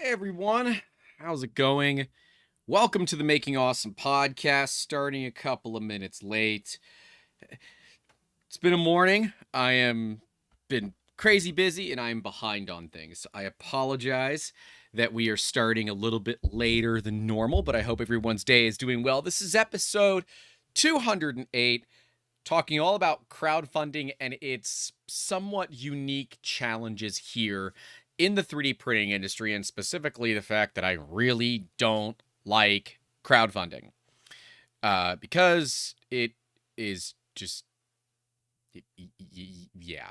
Hey everyone, how's it going? Welcome to the Making Awesome podcast, starting a couple of minutes late. It's been a morning. I am been crazy busy and I am behind on things. So I apologize that we are starting a little bit later than normal, but I hope everyone's day is doing well. This is episode 208, talking all about crowdfunding and its somewhat unique challenges here in the 3D printing industry, and specifically the fact that I really don't like crowdfunding because it is just, yeah.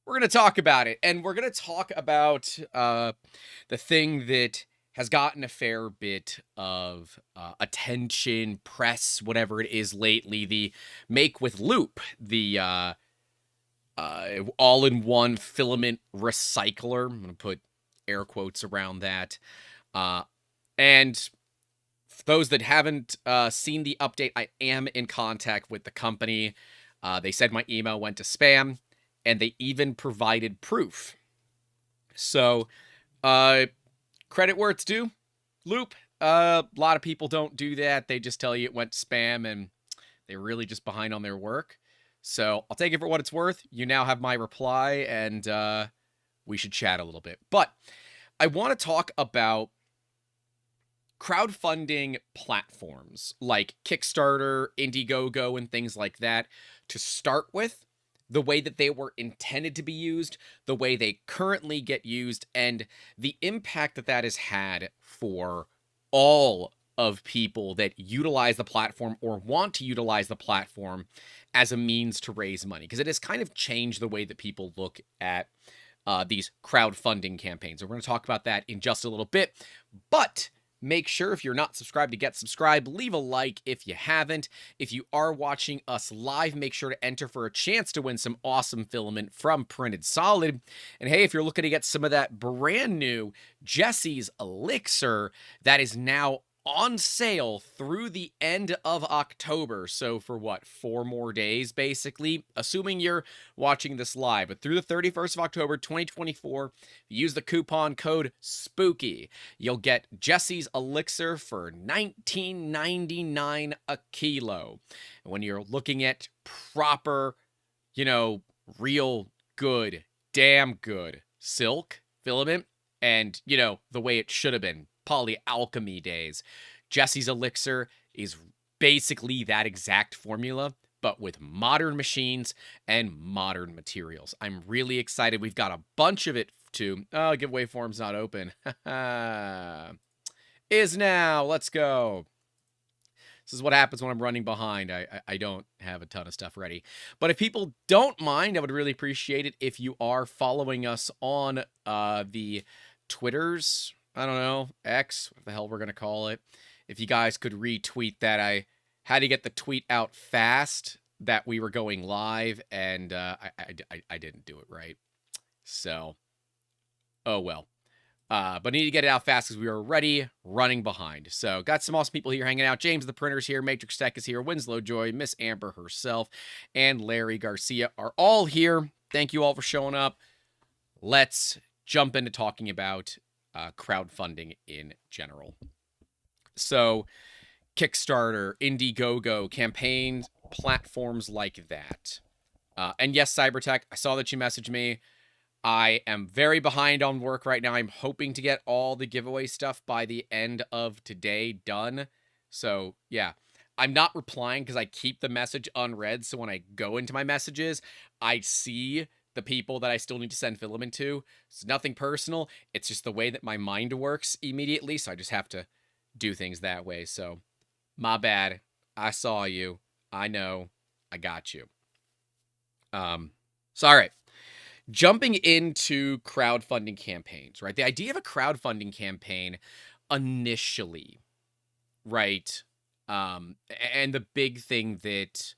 We're going to talk about it, and we're going to talk about the thing that has gotten a fair bit of attention, press, whatever it is lately, the Make with Loop, the all-in-one filament recycler. I'm going to put air quotes around that. And for those that haven't seen the update, I am in contact with the company. They said my email went to spam, and they even provided proof. So, credit where it's due. Loop. A lot of people don't do that. They just tell you it went to spam, and they're really just behind on their work. So I'll take it for what it's worth. You now have my reply, and we should chat a little bit. But I want to talk about crowdfunding platforms like Kickstarter, Indiegogo, and things like that to start with, the way that they were intended to be used, the way they currently get used, and the impact that that has had for all of people that utilize the platform or want to utilize the platform as a means to raise money, because it has kind of changed the way that people look at these crowdfunding campaigns. And we're going to talk about that in just a little bit, but make sure, if you're not subscribed, to get subscribed. Leave a like if you haven't. If you are watching us live, make sure to enter for a chance to win some awesome filament from Printed Solid. And hey, if you're looking to get some of that brand new Jesse's Elixir, that is now on sale through the end of October. So for what, 4 more days, basically, assuming you're watching this live. But through the 31st of October, 2024, if you use the coupon code SPOOKY, you'll get Jesse's Elixir for $19.99 a kilo. And when you're looking at proper, real good, damn good silk filament, and, the way it should have been, polyalchemy days, Jesse's Elixir is basically that exact formula, but with modern machines and modern materials. I'm really excited. We've got a bunch of it too. Oh, giveaway form's not open. Is now. Let's go. This is what happens when I'm running behind. I don't have a ton of stuff ready. But if people don't mind, I would really appreciate it if you are following us on the Twitters, I don't know, X, what the hell we're going to call it. If you guys could retweet that. I had to get the tweet out fast that we were going live, and I didn't do it right. So, oh well. But I need to get it out fast because we are already running behind. So, got some awesome people here hanging out. James the Printer's here, Matrix Tech is here, Winslow Joy, Miss Amber herself, and Larry Garcia are all here. Thank you all for showing up. Let's jump into talking about crowdfunding in general. So, Kickstarter, Indiegogo, campaigns, platforms like that. And yes, Cybertech, I saw that you messaged me. I am very behind on work right now. I'm hoping to get all the giveaway stuff by the end of today done. So, yeah. I'm not replying because I keep the message unread, so when I go into my messages, I see the people that I still need to send filament to. It's nothing personal. It's just the way that my mind works immediately, so I just have to do things that way. So, my bad. I saw you. I know. I got you. So, all right. Jumping into crowdfunding campaigns, right? The idea of a crowdfunding campaign initially, right? And the big thing that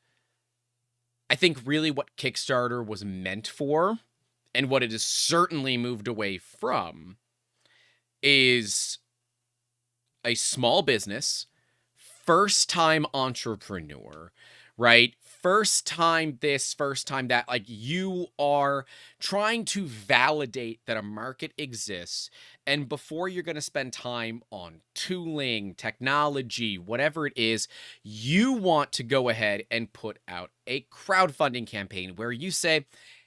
I think really what Kickstarter was meant for, and what it has certainly moved away from, is a small business, first-time entrepreneur, right? first time this, first time that, like, you are trying to validate that a market exists, and before you're going to spend time on tooling, technology, whatever it is, you want to go ahead and put out a crowdfunding campaign where you say,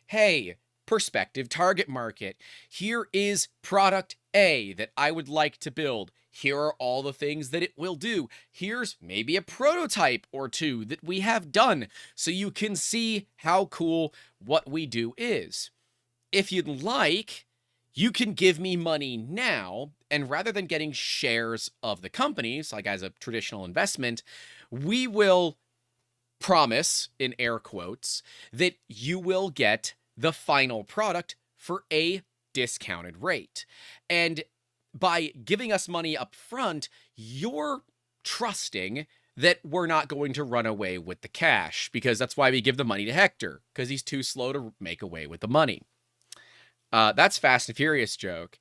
hey, prospective target market, here is product A that I would like to build. Here are all the things that it will do. Here's maybe a prototype or two that we have done so you can see how cool what we do is. If you'd like, you can give me money now, and rather than getting shares of the companies, like as a traditional investment, we will promise, in air quotes, that you will get the final product for a discounted rate. And by giving us money up front, you're trusting that we're not going to run away with the cash, because that's why we give the money to Hector, because he's too slow to make away with the money. That's Fast and Furious joke.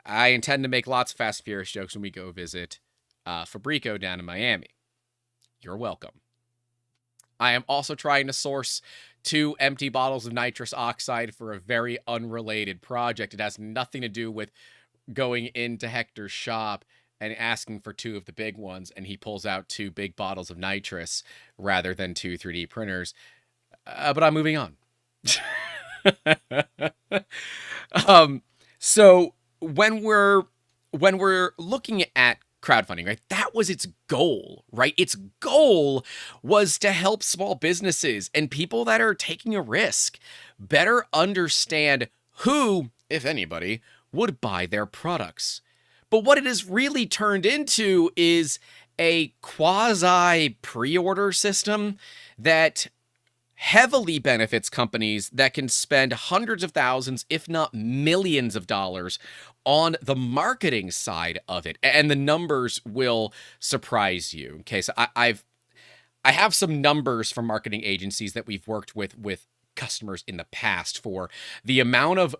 I intend to make lots of Fast and Furious jokes when we go visit Fabrico down in Miami. You're welcome. I am also trying to source 2 empty bottles of nitrous oxide for a very unrelated project. It has nothing to do with going into Hector's shop and asking for 2 of the big ones, and he pulls out 2 big bottles of nitrous rather than 2 3D printers. But I'm moving on. So when we're looking at crowdfunding, right, that was its goal, right? Its goal was to help small businesses and people that are taking a risk better understand who, if anybody, would buy their products. But what it has really turned into is a quasi pre-order system that heavily benefits companies that can spend hundreds of thousands, if not millions of dollars on the marketing side of it. And the numbers will surprise you. Okay, so I have some numbers from marketing agencies that we've worked with customers in the past for the amount of,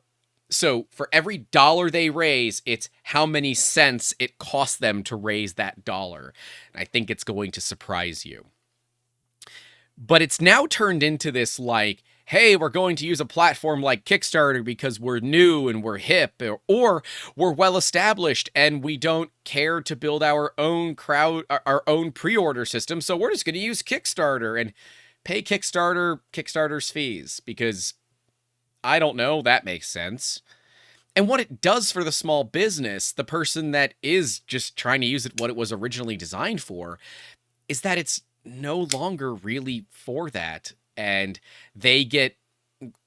so for every dollar they raise, it's how many cents it costs them to raise that dollar. And I think it's going to surprise you. But it's now turned into this, like, hey, we're going to use a platform like Kickstarter because we're new and we're hip, or we're well established and we don't care to build our own pre-order system, so we're just going to use Kickstarter and pay Kickstarter's fees because, I don't know, that makes sense. And what it does for the small business, the person that is just trying to use it what it was originally designed for, is that it's no longer really for that, and they get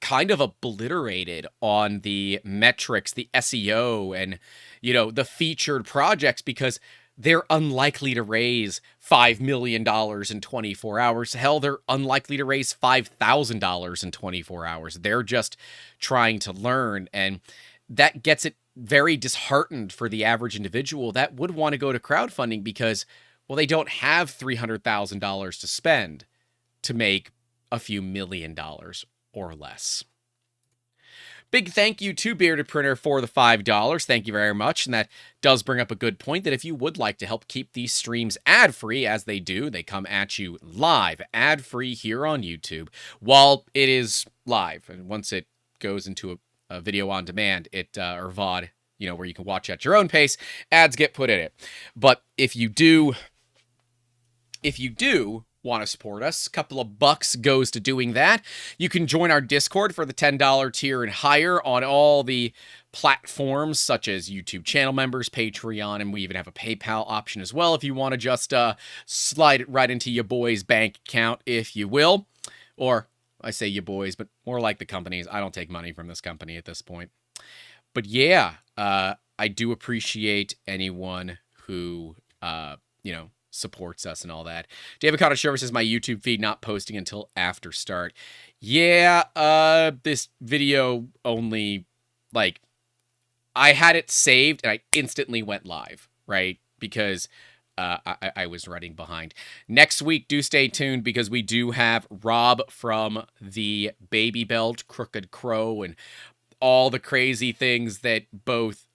kind of obliterated on the metrics, the SEO, and, you know, the featured projects, because they're unlikely to raise $5 million in 24 hours. Hell, they're unlikely to raise $5,000 in 24 hours. They're just trying to learn, and that gets it very disheartened for the average individual that would want to go to crowdfunding because, well, they don't have $300,000 to spend to make a few $1 million or less. Big thank you to Bearded Printer for the $5. Thank you very much. And that does bring up a good point that if you would like to help keep these streams ad-free, as they do, they come at you live, ad-free here on YouTube while it is live. And once it goes into a video on demand, or VOD, you know, where you can watch at your own pace, ads get put in it. But if you do want to support us, a couple of bucks goes to doing that. You can join our Discord for the $10 tier and higher on all the platforms such as YouTube channel members, Patreon, and we even have a PayPal option as well if you want to just slide it right into your boy's bank account, if you will. Or I say you boys, but more like the companies. I don't take money from this company at this point. But yeah, I do appreciate anyone who, you know, supports us and all that. David Cotter Show says my YouTube feed not posting until after start. Yeah, this video only, like, I had it saved and I instantly went live, right? Because I was running behind. Next week, do stay tuned because we do have Rob from the Baby Belt, Crooked Crow, and all the crazy things that both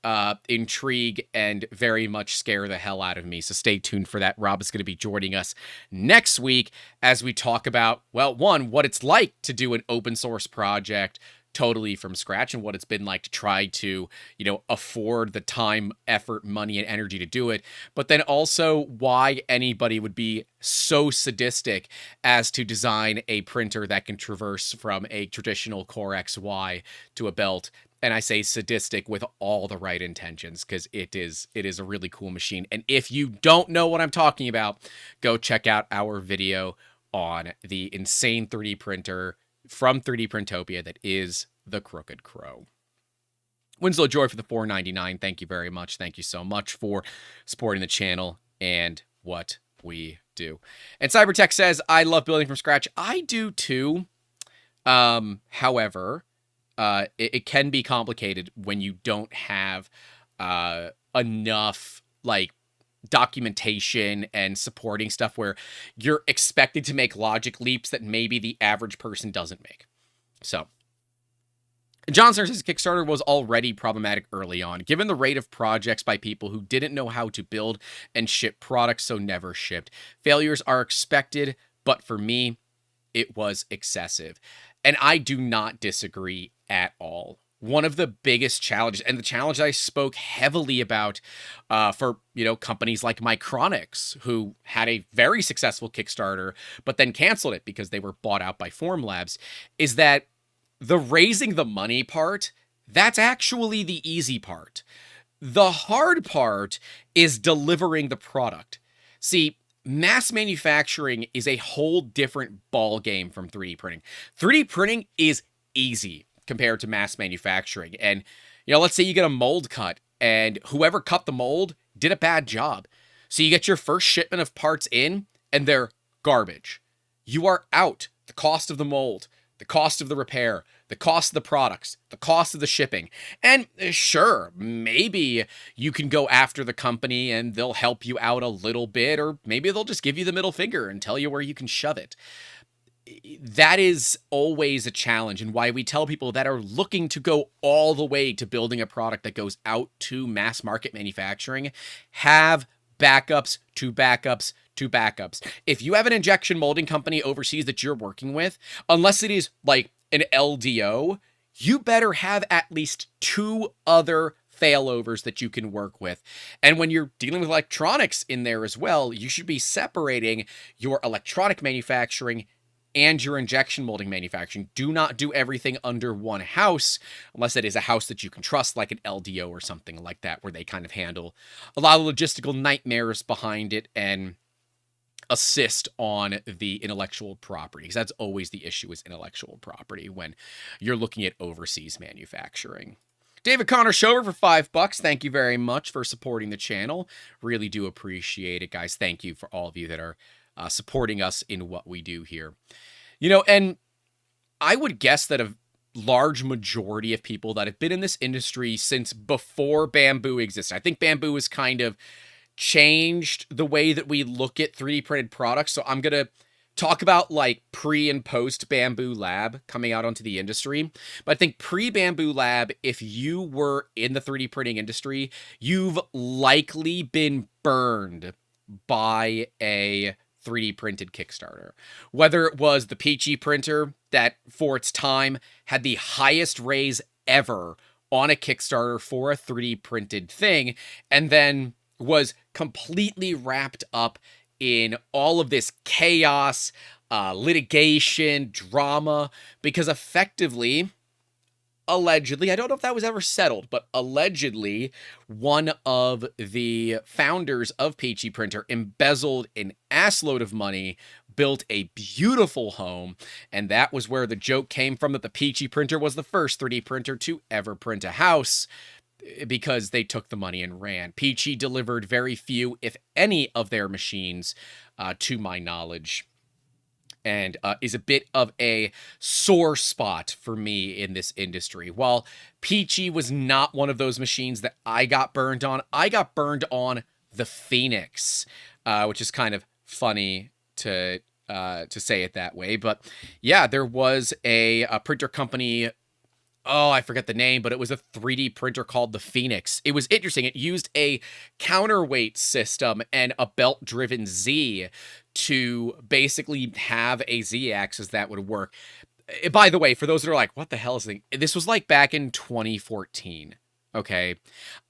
intrigue and very much scare the hell out of me. So stay tuned for that. Rob is going to be joining us next week as we talk about, well, one, what it's like to do an open source project totally from scratch and what it's been like to try to, afford the time, effort, money, and energy to do it. But then also why anybody would be so sadistic as to design a printer that can traverse from a traditional Core XY to a belt. And I say sadistic with all the right intentions, because it is a really cool machine. And if you don't know what I'm talking about, go check out our video on the insane 3D printer from 3D Printopia that is the Crooked Crow. Winslow Joy for the $4.99. Thank you very much. Thank you so much for supporting the channel and what we do. And Cybertech says, I love building from scratch. I do too. However, it can be complicated when you don't have enough documentation and supporting stuff where you're expected to make logic leaps that maybe the average person doesn't make. So Johnson says Kickstarter was already problematic early on, given the rate of projects by people who didn't know how to build and ship products, so never shipped. Failures are expected, but for me, it was excessive. And I do not disagree at all. One of the biggest challenges, and the challenge I spoke heavily about for, companies like Micronics, who had a very successful Kickstarter, but then canceled it because they were bought out by Formlabs, is that the raising the money part, that's actually the easy part. The hard part is delivering the product. See, mass manufacturing is a whole different ball game from 3D printing. 3D printing is easy compared to mass manufacturing. And, let's say you get a mold cut and whoever cut the mold did a bad job. So you get your first shipment of parts in and they're garbage. You are out the cost of the mold, the cost of the repair, the cost of the products, the cost of the shipping. And sure, maybe you can go after the company and they'll help you out a little bit, or maybe they'll just give you the middle finger and tell you where you can shove it. That is always a challenge, and why we tell people that are looking to go all the way to building a product that goes out to mass market manufacturing, have backups to backups to backups. If you have an injection molding company overseas that you're working with, unless it is like an LDO, you better have at least 2 other failovers that you can work with. And when you're dealing with electronics in there as well, you should be separating your electronic manufacturing and your injection molding manufacturing. Do not do everything under one house, unless it is a house that you can trust, like an LDO or something like that, where they kind of handle a lot of logistical nightmares behind it and assist on the intellectual property. Because that's always the issue, is intellectual property when you're looking at overseas manufacturing. David Connor Shover for $5. Thank you very much for supporting the channel. Really do appreciate it, guys. Thank you for all of you that are supporting us in what we do here. And I would guess that a large majority of people that have been in this industry since before Bamboo existed. I think Bamboo has kind of changed the way that we look at 3D printed products. So I'm going to talk about pre and post Bamboo Lab coming out onto the industry. But I think pre Bamboo Lab, if you were in the 3D printing industry, you've likely been burned by a 3D printed Kickstarter. Whether it was the Peachy printer that for its time had the highest raise ever on a Kickstarter for a 3D printed thing, and then was completely wrapped up in all of this chaos, litigation, drama, because effectively, allegedly, I don't know if that was ever settled, but allegedly, one of the founders of Peachy Printer embezzled an assload of money, built a beautiful home, and that was where the joke came from, that the Peachy Printer was the first 3D printer to ever print a house, because they took the money and ran. Peachy delivered very few, if any, of their machines, to my knowledge, and is a bit of a sore spot for me in this industry. While Peachy was not one of those machines that I got burned on the Phoenix, which is kind of funny to say it that way. But yeah, there was a printer company oh, I forget the name, but it was a 3D printer called the Phoenix. It was interesting. It used a counterweight system and a belt-driven Z to basically have a Z-axis that would work. By the way, for those that are like, what the hell is this was like back in 2014. Okay.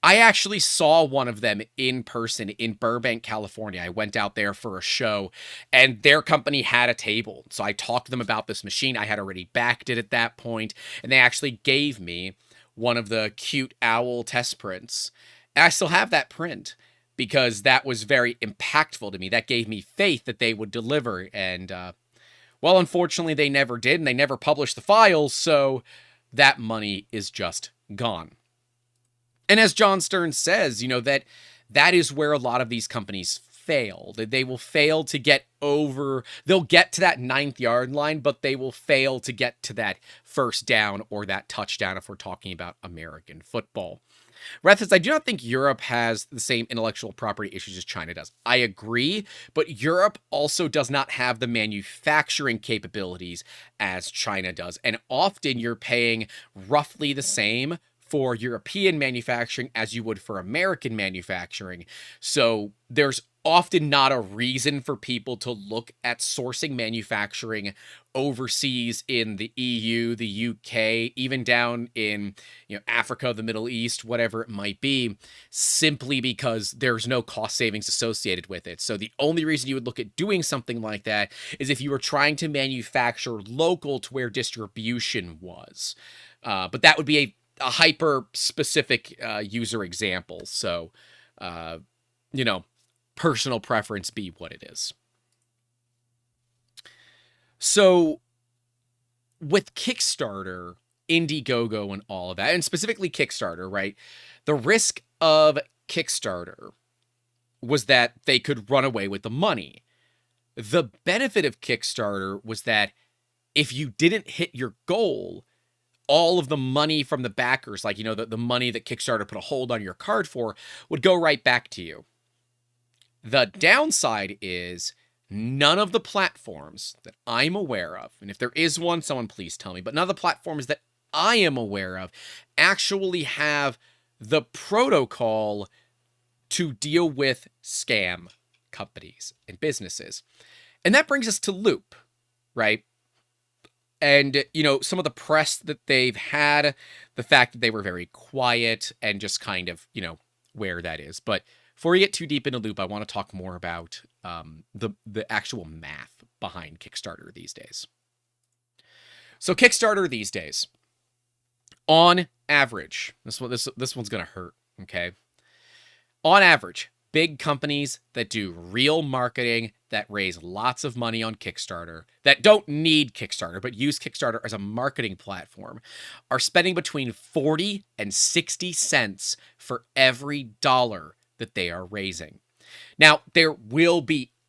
I actually saw one of them in person in Burbank, California. I went out there for a show and their company had a table. So I talked to them about this machine. I had already backed it at that point, and they actually gave me one of the cute owl test prints. And I still have that print because that was very impactful to me. That gave me faith that they would deliver. And, well, unfortunately, they never did, and they never published the files. So that money is just gone. And as John Stern says, that is where a lot of these companies fail. They will fail to get over, they'll get to that 9th yard line, but they will fail to get to that first down or that touchdown if we're talking about American football. Reth says, I do not think Europe has the same intellectual property issues as China does. I agree, but Europe also does not have the manufacturing capabilities as China does. And often you're paying roughly the same for European manufacturing as you would for American manufacturing. So there's often not a reason for people to look at sourcing manufacturing overseas in the EU, the UK, even down in Africa, the Middle East, whatever it might be, simply because there's no cost savings associated with it. So the only reason you would look at doing something like that is if you were trying to manufacture local to where distribution was. But that would be a hyper specific user example. So, personal preference be what it is. So with Kickstarter, Indiegogo, and all of that, and specifically Kickstarter, right? The risk of Kickstarter was that they could run away with the money. The benefit of Kickstarter was that if you didn't hit your goal, all of the money from the backers, like, the money that Kickstarter put a hold on your card for, would go right back to you. The downside is none of the platforms that I'm aware of, and if there is one, someone please tell me, but none of the platforms that I am aware of actually have the protocol to deal with scam companies and businesses. And that brings us to Loop, right? And, some of the press that they've had, the fact that they were very quiet and just kind of, where that is. But before we get too deep into Loop, I want to talk more about the actual math behind Kickstarter these days. So Kickstarter these days, on average, this one's going to hurt, okay? On average, big companies that do real marketing, that raise lots of money on Kickstarter, that don't need Kickstarter, but use Kickstarter as a marketing platform, are spending between 40 and 60 cents for every dollar that they are raising. Now, there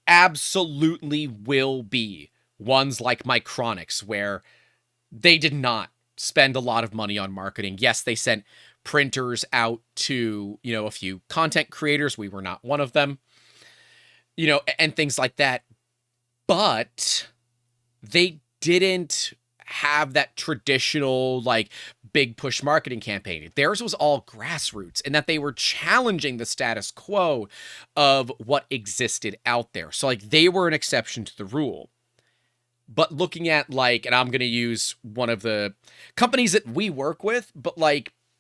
absolutely will be ones like Micronics where they did not spend a lot of money on marketing. Yes, they sent printers out to, a few content creators. We were not one of them, and things like that. But they didn't have that traditional, big push marketing campaign. Theirs was all grassroots, and that they were challenging the status quo of what existed out there. So, they were an exception to the rule. But looking at, and I'm going to use one of the companies that we work with, but,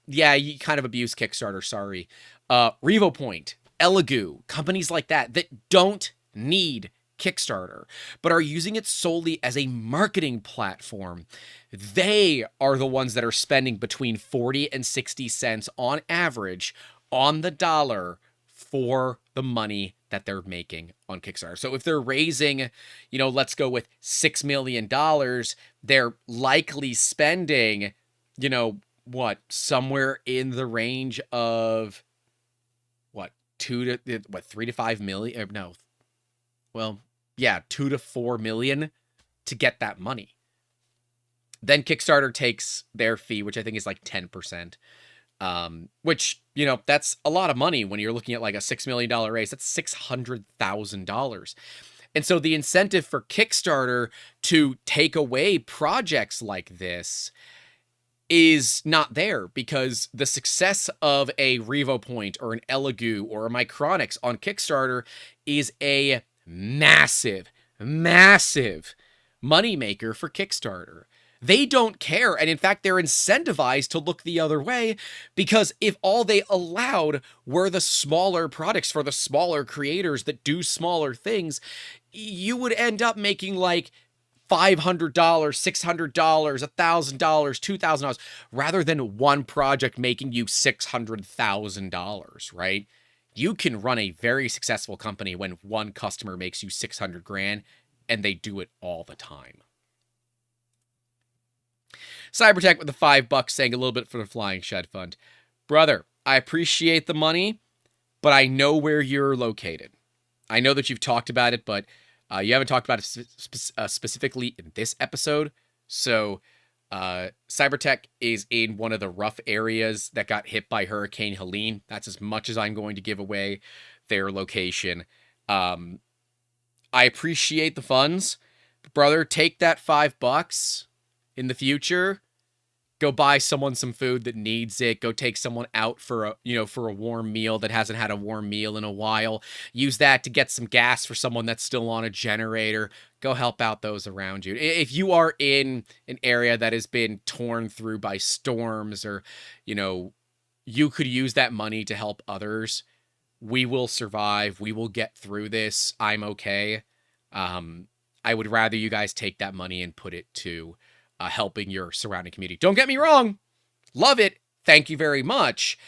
yeah, you kind of abuse Kickstarter, sorry. RevoPoint, Elegoo, companies like that don't need Kickstarter, but are using it solely as a marketing platform. They are the ones that are spending between 40 and 60 cents on average on the dollar for the money that they're making on Kickstarter. So if they're raising, let's go with $6 million, they're likely spending, somewhere in the range of 3 to 5 million? No. Well, yeah, 2 to 4 million to get that money. Then Kickstarter takes their fee, which I think is 10%. Which, that's a lot of money when you're looking at a $6 million raise. That's $600,000. And so the incentive for Kickstarter to take away projects like this is not there, because the success of a RevoPoint or an Elegoo or a Micronix on Kickstarter is a massive, massive moneymaker for Kickstarter. They don't care, and in fact, they're incentivized to look the other way, because if all they allowed were the smaller products for the smaller creators that do smaller things, you would end up making like $500, $600, $1,000, $2,000, rather than one project making you $600,000, right? You can run a very successful company when one customer makes you 600 grand, and they do it all the time. Cybertech with the $5 saying a little bit for the Flying Shed Fund. Brother, I appreciate the money, but I know where you're located. I know that you've talked about it, but you haven't talked about it specifically in this episode. So Cybertech is in one of the rough areas that got hit by Hurricane Helene. That's as much as I'm going to give away their location. I appreciate the funds, but brother, take that $5 in the future. Go buy someone some food that needs it. Go take someone out for a warm meal that hasn't had a warm meal in a while. Use that to get some gas for someone that's still on a generator. Go help out those around you. If you are in an area that has been torn through by storms, or, you could use that money to help others. We will survive. We will get through this. I'm okay. I would rather you guys take that money and put it to helping your surrounding community. Don't get me wrong. Love it. Thank you very much.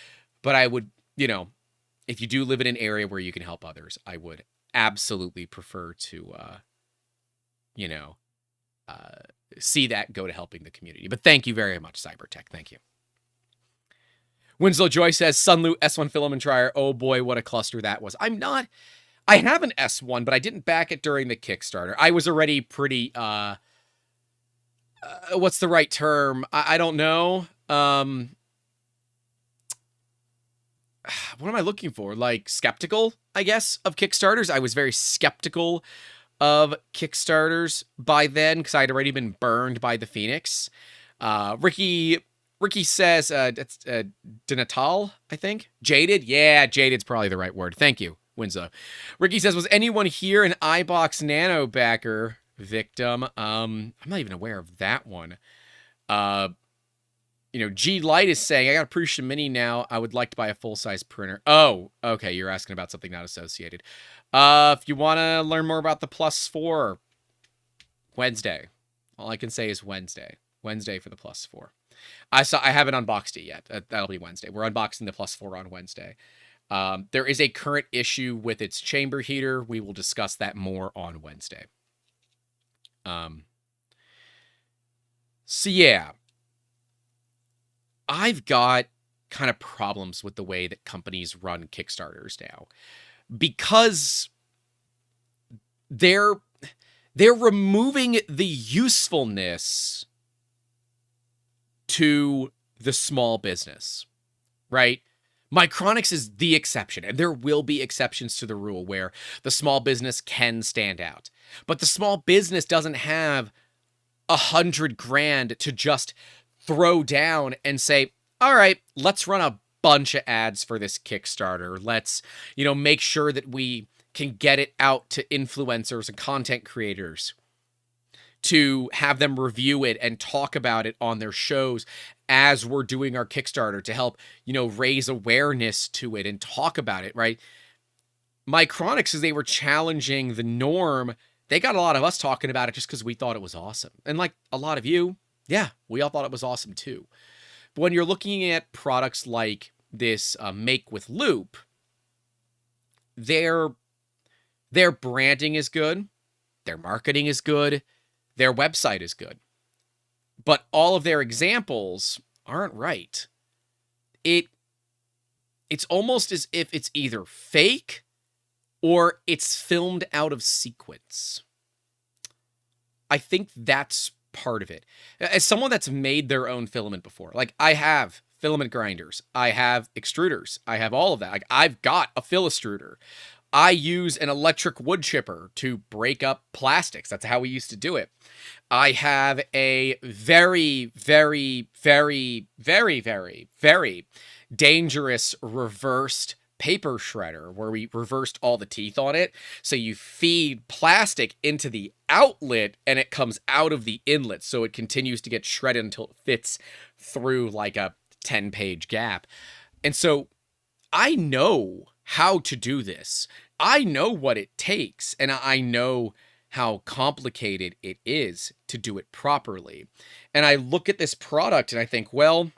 But I would, if you do live in an area where you can help others, I would absolutely prefer to, see that go to helping the community. But thank you very much, Cybertech. Thank you. Winslow Joy says, Sunloot S1 filament dryer. Oh boy, what a cluster that was. I have an S1, but I didn't back it during the Kickstarter. I was already pretty, what's the right term? I don't know. What am I looking for? Like, skeptical, I guess, of Kickstarters. I was very skeptical of Kickstarters by then, because I'd already been burned by the Phoenix. Ricky says, that's Dinatal, I think. Jaded? Yeah, jaded's probably the right word. Thank you, Winslow. Ricky says, was anyone here an iBox Nano backer victim? I'm not even aware of that one. G Light is saying, I got a Prusa Mini now. I would like to buy a full-size printer. Oh, okay. You're asking about something not associated. If you want to learn more about the Plus 4, Wednesday. All I can say is Wednesday. Wednesday for the Plus 4. I haven't unboxed it yet. That'll be Wednesday. We're unboxing the Plus 4 on Wednesday. There is a current issue with its chamber heater. We will discuss that more on Wednesday. So yeah, I've got kind of problems with the way that companies run Kickstarters now, because they're removing the usefulness to the small business, right? Micronix is the exception, and there will be exceptions to the rule where the small business can stand out. But the small business doesn't have 100 grand to just throw down and say, all right, let's run a bunch of ads for this Kickstarter. Let's, make sure that we can get it out to influencers and content creators to have them review it and talk about it on their shows as we're doing our Kickstarter to help, raise awareness to it and talk about it, right? Micronix, as they were challenging the norm, they got a lot of us talking about it just because we thought it was awesome. And like a lot of you, yeah, we all thought it was awesome too. But when you're looking at products like this Make with Loop, their branding is good, their marketing is good, their website is good. But all of their examples aren't right. It's almost as if it's either fake or it's filmed out of sequence. I think that's part of it. As someone that's made their own filament before, like I have filament grinders, I have extruders, I have all of that. Like I've got a fill extruder. I use an electric wood chipper to break up plastics. That's how we used to do it. I have a very, very, very, very, very, very dangerous reversed paper shredder where we reversed all the teeth on it. So you feed plastic into the outlet and it comes out of the inlet. So it continues to get shredded until it fits through like a 10-page gap. And so I know how to do this. I know what it takes, and I know how complicated it is to do it properly. And I look at this product and I think, well,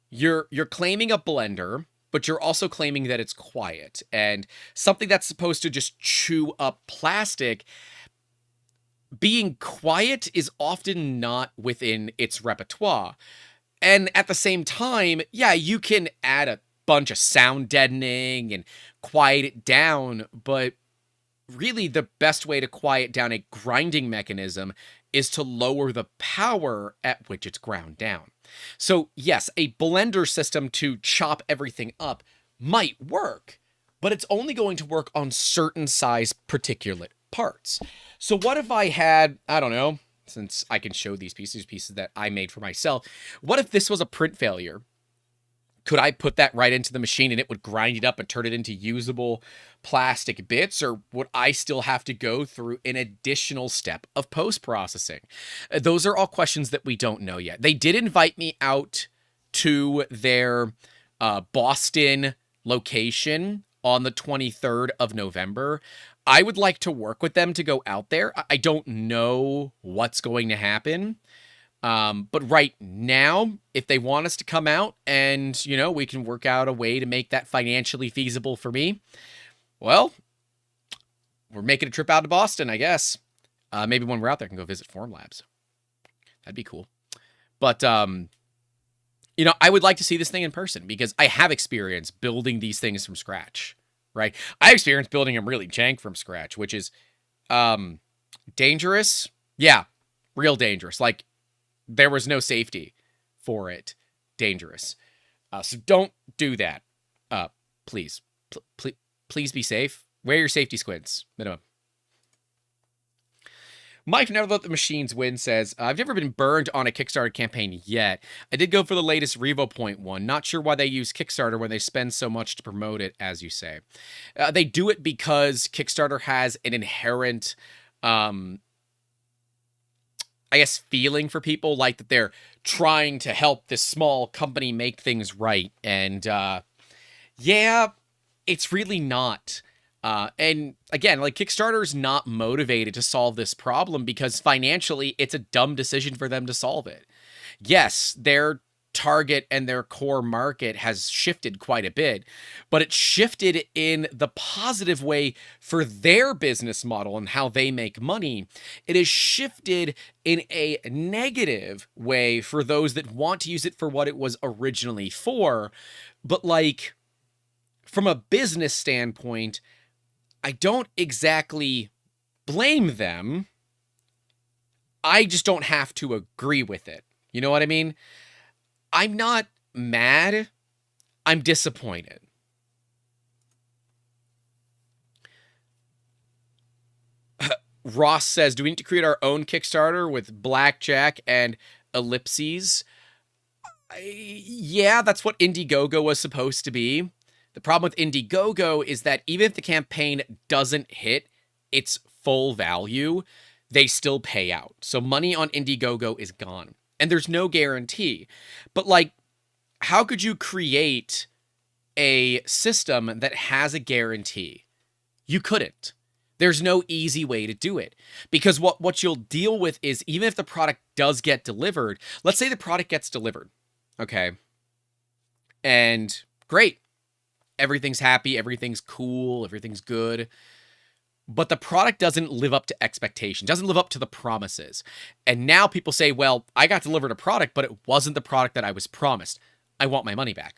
you're claiming a blender, but you're also claiming that it's quiet. And something that's supposed to just chew up plastic, being quiet is often not within its repertoire. And at the same time, yeah, you can add a bunch of sound deadening and quiet it down, but really the best way to quiet down a grinding mechanism is to lower the power at which it's ground down. So yes, a blender system to chop everything up might work, but it's only going to work on certain size particulate parts. So what if I had, I don't know, since I can show these pieces that I made for myself, what if this was a print failure? Could I put that right into the machine and it would grind it up and turn it into usable plastic bits? Or would I still have to go through an additional step of post-processing? Those are all questions that we don't know yet. They did invite me out to their Boston location on the 23rd of November. I would like to work with them to go out there. I don't know what's going to happen. But right now, if they want us to come out and, you know, we can work out a way to make that financially feasible for me, well, we're making a trip out to Boston, I guess. Maybe when we're out there, I can go visit Formlabs. That'd be cool. But, you know, I would like to see this thing in person because I have experience building these things from scratch, right? I have experience building them really jank from scratch, which is, dangerous. Yeah, real dangerous. Like, there was no safety for it. Dangerous. So don't do that. Please. Please be safe. Wear your safety squints. Minimum. Mike, never let the machines win, says, I've never been burned on a Kickstarter campaign yet. I did go for the latest Revo Point one. Not sure why they use Kickstarter when they spend so much to promote it, as you say. They do it because Kickstarter has an inherent... I guess, feeling for people, like that they're trying to help this small company make things right. And, yeah, it's really not. And again, like, Kickstarter's not motivated to solve this problem because financially it's a dumb decision for them to solve it. Yes, their target and their core market has shifted quite a bit, but it's shifted in the positive way for their business model and how they make money. It is shifted in a negative way for those that want to use it for what it was originally for. But like, from a business standpoint, I don't exactly blame them. I just don't have to agree with it. You know what I mean? I'm not mad. I'm disappointed. Ross says, do we need to create our own Kickstarter with blackjack and ellipses? Yeah, that's what Indiegogo was supposed to be. The problem with Indiegogo is that even if the campaign doesn't hit its full value, they still pay out. So money on Indiegogo is gone. And there's no guarantee. But like, how could you create a system that has a guarantee? You couldn't. There's no easy way to do it. Because what you'll deal with is, even if the product does get delivered, let's say the product gets delivered, okay? And great. Everything's happy, everything's cool, everything's good. But the product doesn't live up to expectation, doesn't live up to the promises. And now people say, well, I got delivered a product, but it wasn't the product that I was promised. I want my money back.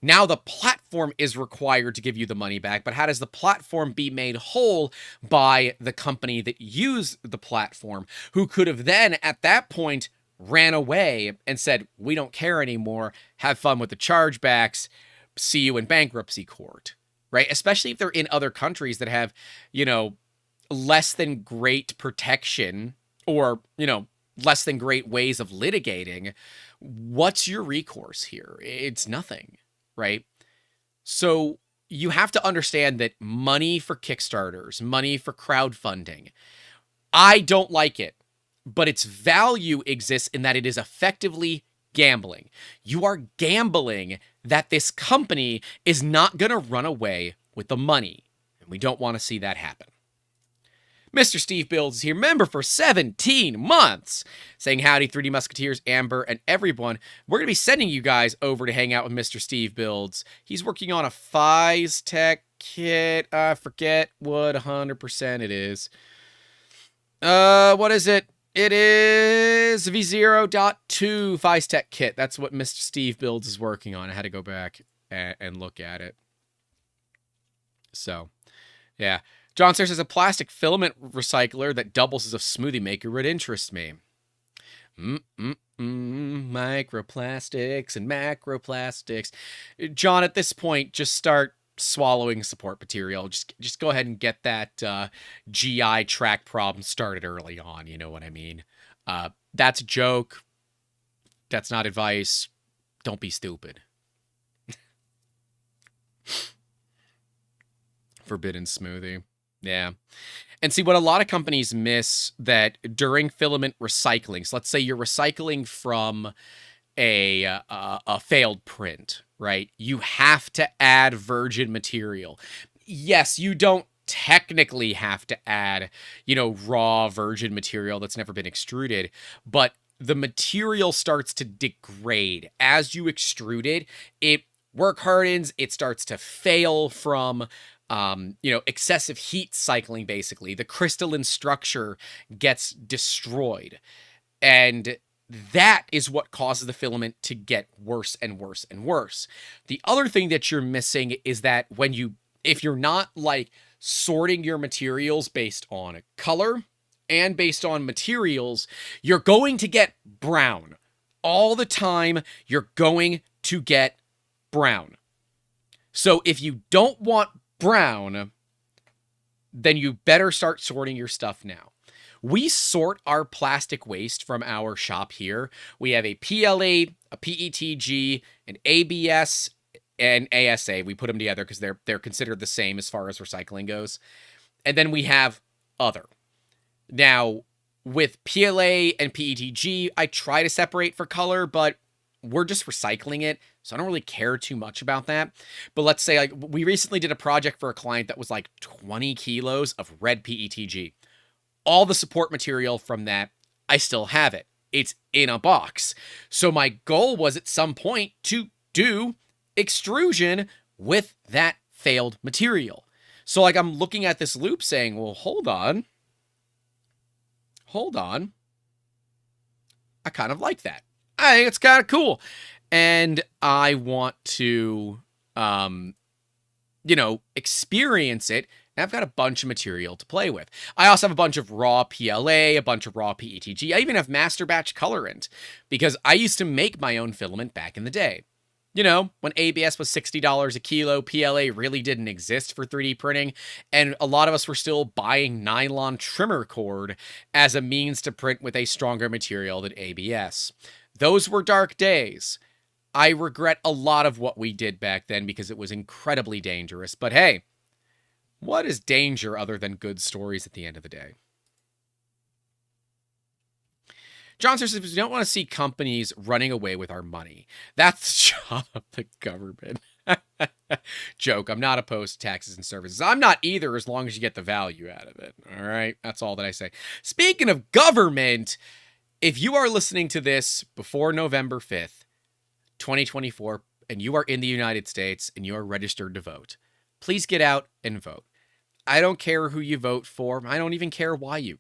Now the platform is required to give you the money back, but how does the platform be made whole by the company that used the platform, who could have then, at that point, ran away and said, we don't care anymore, have fun with the chargebacks, see you in bankruptcy court, right? Especially if they're in other countries that have, you know, less than great protection or, you know, less than great ways of litigating. What's your recourse here? It's nothing, right? So you have to understand that money for Kickstarters, money for crowdfunding, I don't like it, but its value exists in that it is effectively gambling. You are gambling that this company is not going to run away with the money, and we don't want to see that happen. Mr. Steve Builds is here, member for 17 months, saying howdy, 3D Musketeers, Amber, and everyone. We're going to be sending you guys over to hang out with Mr. Steve Builds. He's working on a Fies Tech kit. I forget what 100% it is. What is it? It is V0.2 Fies Tech kit. That's what Mr. Steve Builds is working on. I had to go back and look at it. So, yeah. John says, as a plastic filament recycler that doubles as a smoothie maker would interest me. Microplastics and macroplastics. John, at this point, just start swallowing support material. Just go ahead and get that GI tract problem started early on. You know what I mean? That's a joke. That's not advice. Don't be stupid. Forbidden smoothie. Yeah. And see, what a lot of companies miss that during filament recycling, so let's say you're recycling from a failed print, right? You have to add virgin material. Yes, you don't technically have to add, you know, raw virgin material that's never been extruded, but the material starts to degrade. As you extrude it, it work hardens, it starts to fail from you know, excessive heat cycling, basically. The crystalline structure gets destroyed. And that is what causes the filament to get worse and worse and worse. The other thing that you're missing is that if you're not like sorting your materials based on color and based on materials, you're going to get brown. All the time, you're going to get brown. So if you don't want brown, then you better start sorting your stuff now. We sort our plastic waste from our shop here. We have a PLA, a PETG, an ABS, and ASA. We put them together because they're considered the same as far as recycling goes. And then we have other. Now, with PLA and PETG, I try to separate for color, but we're just recycling it, so I don't really care too much about that. But let's say, like, we recently did a project for a client that was like 20 kilos of red PETG. All the support material from that, I still have it. It's in a box. So my goal was at some point to do extrusion with that failed material. So like I'm looking at this loop saying, well, hold on. I kind of like that. I think it's kind of cool. And I want to, you know, experience it. And I've got a bunch of material to play with. I also have a bunch of raw PLA, a bunch of raw PETG. I even have master batch colorant because I used to make my own filament back in the day. You know, when ABS was $60 a kilo, PLA really didn't exist for 3D printing, and a lot of us were still buying nylon trimmer cord as a means to print with a stronger material than ABS. Those were dark days. I regret a lot of what we did back then because it was incredibly dangerous. But hey, what is danger other than good stories at the end of the day? John says, we don't want to see companies running away with our money. That's the job of the government. Joke. I'm not opposed to taxes and services. I'm not either, as long as you get the value out of it. All right? That's all that I say. Speaking of government, if you are listening to this before November 5th, 2024, and you are in the United States and you are registered to vote, please get out and vote. I don't care who you vote for. I don't even care why you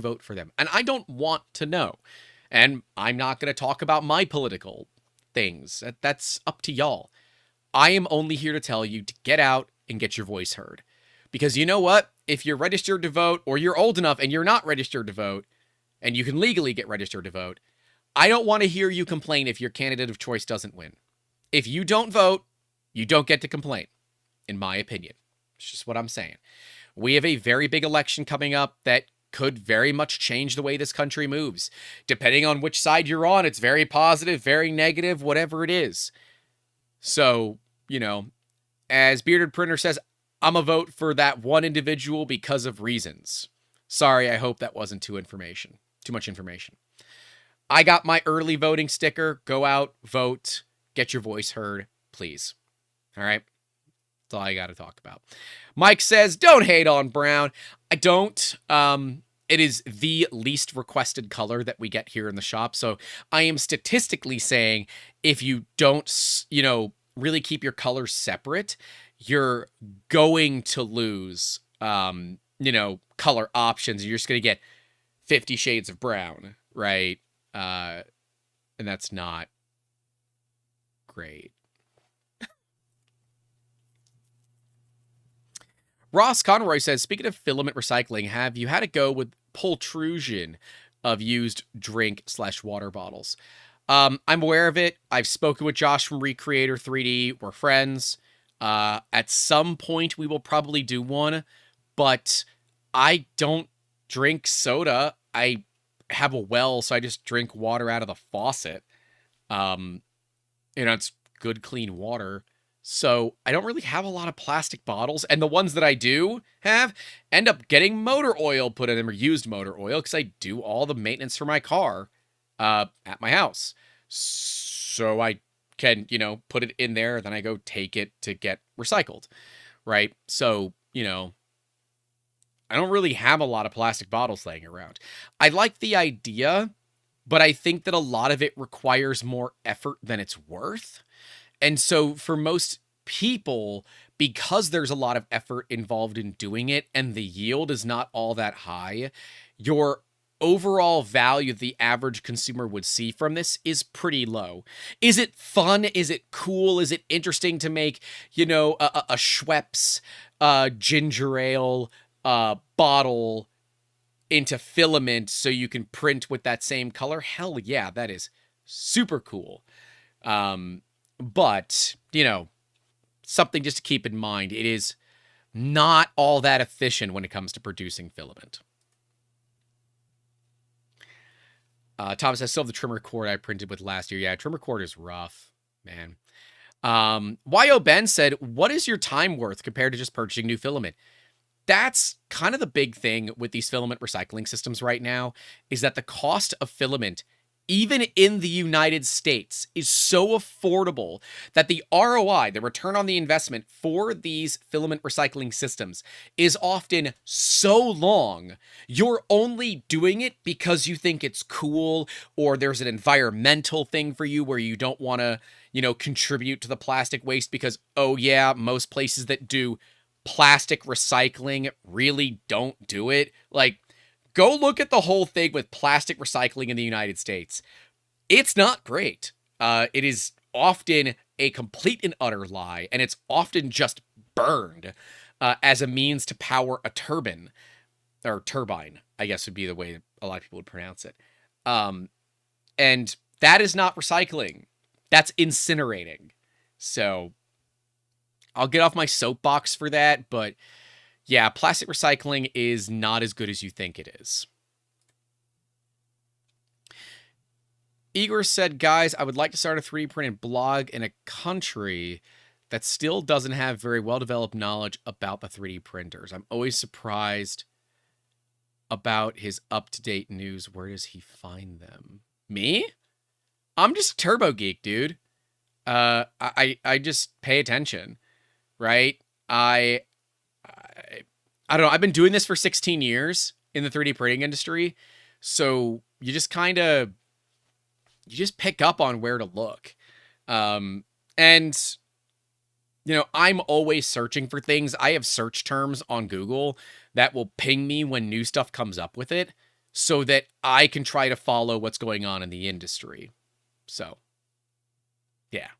vote for them. And I don't want to know. And I'm not going to talk about my political things. That's up to y'all. I am only here to tell you to get out and get your voice heard. Because you know what? If you're registered to vote, or you're old enough and you're not registered to vote, and you can legally get registered to vote, I don't want to hear you complain if your candidate of choice doesn't win. If you don't vote, you don't get to complain. in my opinion. It's just what I'm saying. We have a very big election coming up that could very much change the way this country moves. Depending on which side you're on, it's very positive, very negative, whatever it is. So, as Bearded Printer says, I'm a vote for that one individual because of reasons. Sorry, I hope that wasn't too much information. I got my early voting sticker. Go out, vote, get your voice heard, please. All right? That's all I got to talk about. Mike says, don't hate on brown. I don't. It is the least requested color that we get here in the shop. So I am statistically saying if you don't, really keep your colors separate, you're going to lose, color options. You're just going to get 50 shades of brown, right? And that's not great. Ross Conroy says, speaking of filament recycling, have you had a go with pultrusion of used drink/water bottles? I'm aware of it. I've spoken with Josh from Recreator 3D. We're friends. At some point, we will probably do one, but I don't drink soda. I have a well, so I just drink water out of the faucet. It's good, clean water. So I don't really have a lot of plastic bottles, and the ones that I do have end up getting motor oil put in them, or used motor oil, because I do all the maintenance for my car at my house. So I can, put it in there, then I go take it to get recycled, right? So, I don't really have a lot of plastic bottles laying around. I like the idea, but I think that a lot of it requires more effort than it's worth. And so for most people, because there's a lot of effort involved in doing it and the yield is not all that high, your overall value the average consumer would see from this is pretty low. Is it fun? Is it cool? Is it interesting to make, a Schweppes ginger ale bottle into filament so you can print with that same color? Hell yeah, that is super cool. But, something just to keep in mind, it is not all that efficient when it comes to producing filament. Thomas says, still have the trimmer cord I printed with last year. Yeah, trimmer cord is rough, man. YO Ben said, what is your time worth compared to just purchasing new filament? That's kind of the big thing with these filament recycling systems right now, is that the cost of filament, even in the United States, is so affordable that the ROI, the return on the investment for these filament recycling systems, is often so long, you're only doing it because you think it's cool, or there's an environmental thing for you where you don't want to, contribute to the plastic waste because, oh yeah, most places that do plastic recycling really don't do it. Like, go look at the whole thing with plastic recycling in the United States. It's not great. It is often a complete and utter lie, and it's often just burned as a means to power a turbine, I guess would be the way a lot of people would pronounce it. And that is not recycling. That's incinerating. So I'll get off my soapbox for that, but yeah, plastic recycling is not as good as you think it is. Igor said, guys, I would like to start a 3D printed blog in a country that still doesn't have very well-developed knowledge about the 3D printers. I'm always surprised about his up-to-date news. Where does he find them? Me? I'm just a turbo geek, dude. I just pay attention, right? I don't know. I've been doing this for 16 years in the 3D printing industry. So you just pick up on where to look. And, I'm always searching for things. I have search terms on Google that will ping me when new stuff comes up with it so that I can try to follow what's going on in the industry. So, yeah.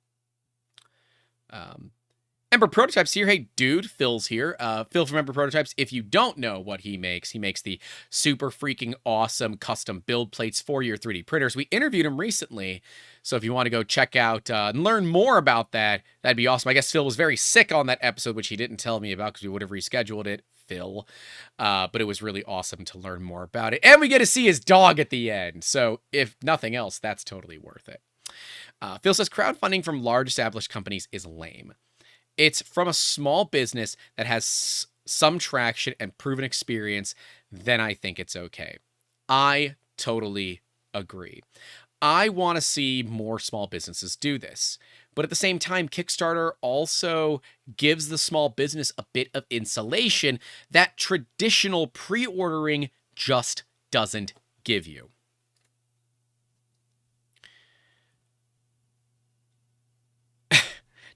And Member Prototypes here. Hey, dude, Phil's here. Phil from Member Prototypes. If you don't know what he makes the super freaking awesome custom build plates for your 3D printers. We interviewed him recently, so if you want to go check out and learn more about that, that'd be awesome. I guess Phil was very sick on that episode, which he didn't tell me about because we would have rescheduled it, Phil. But it was really awesome to learn more about it. And we get to see his dog at the end. So if nothing else, that's totally worth it. Phil says, crowdfunding from large established companies is lame. It's from a small business that has some traction and proven experience, then I think it's okay. I totally agree. I want to see more small businesses do this. But at the same time, Kickstarter also gives the small business a bit of insulation that traditional pre-ordering just doesn't give you.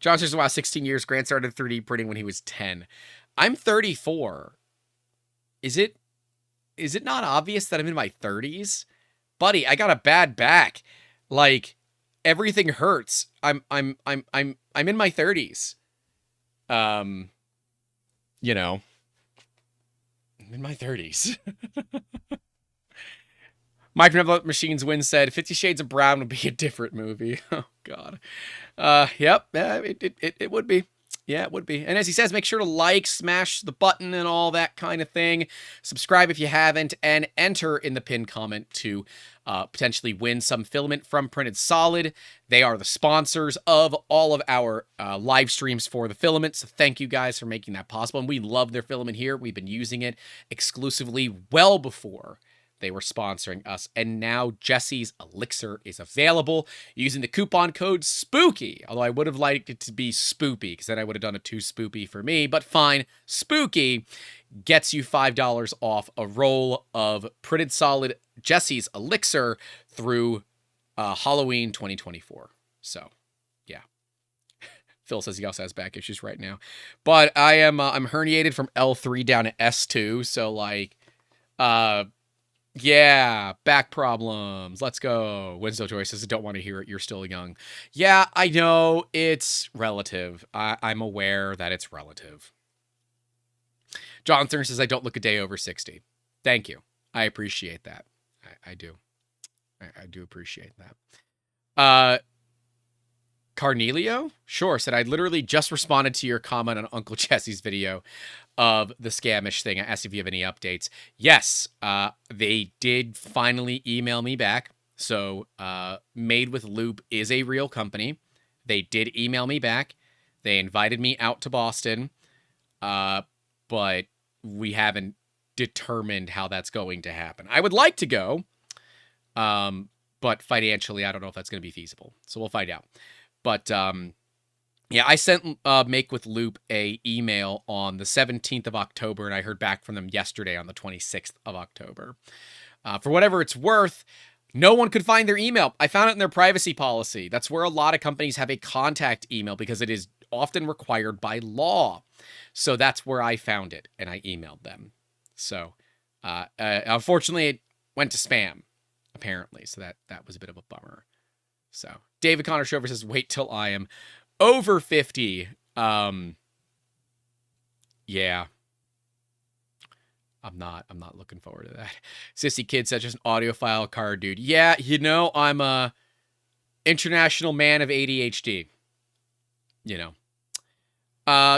John says, wow, 16 years. Grant started 3D printing when he was 10. I'm 34. Is it not obvious that I'm in my 30s? Buddy, I got a bad back. Like, everything hurts. I'm in my 30s. You know. I'm in my 30s. Mike from Machines Win said 50 Shades of Brown would be a different movie. Oh, God. Yep. It would be. Yeah, it would be. And as he says, make sure to like, smash the button and all that kind of thing. Subscribe if you haven't, and enter in the pinned comment to potentially win some filament from Printed Solid. They are the sponsors of all of our live streams for the filament. So thank you guys for making that possible. And we love their filament here. We've been using it exclusively well before they were sponsoring us. And now Jesse's Elixir is available using the coupon code SPOOKY. Although I would have liked it to be Spoopy, because then I would have done it too spoopy for me. But fine, SPOOKY gets you $5 off a roll of Printed Solid Jesse's Elixir through Halloween 2024. So, yeah. Phil says he also has back issues right now. But I'm herniated from L3 down to S2. So, like, yeah, back problems. Let's go. Winslow Joy says, I don't want to hear it. You're still young. Yeah, I know. It's relative. I'm aware that it's relative. John Thurn says, I don't look a day over 60. Thank you. I appreciate that. I do. I do appreciate that. Carnelio? Sure, said, I literally just responded to your comment on Uncle Jesse's video of the scamish thing. I asked if you have any updates. Yes, they did finally email me back. So Made with Loop is a real company. They did email me back. They invited me out to Boston. But we haven't determined how that's going to happen. I would like to go. But financially, I don't know if that's going to be feasible. So we'll find out. But yeah, I sent Make with Loop a email on the 17th of October, and I heard back from them yesterday on the 26th of October. For whatever it's worth, no one could find their email. I found it in their privacy policy. That's where a lot of companies have a contact email because it is often required by law. So that's where I found it, and I emailed them. So unfortunately, it went to spam, apparently. So that was a bit of a bummer. So David Connor Shover says, wait till I am over 50. Yeah. I'm not looking forward to that. Sissy Kid says, just an audiophile card, dude. Yeah, you know, I'm a international man of ADHD. You know.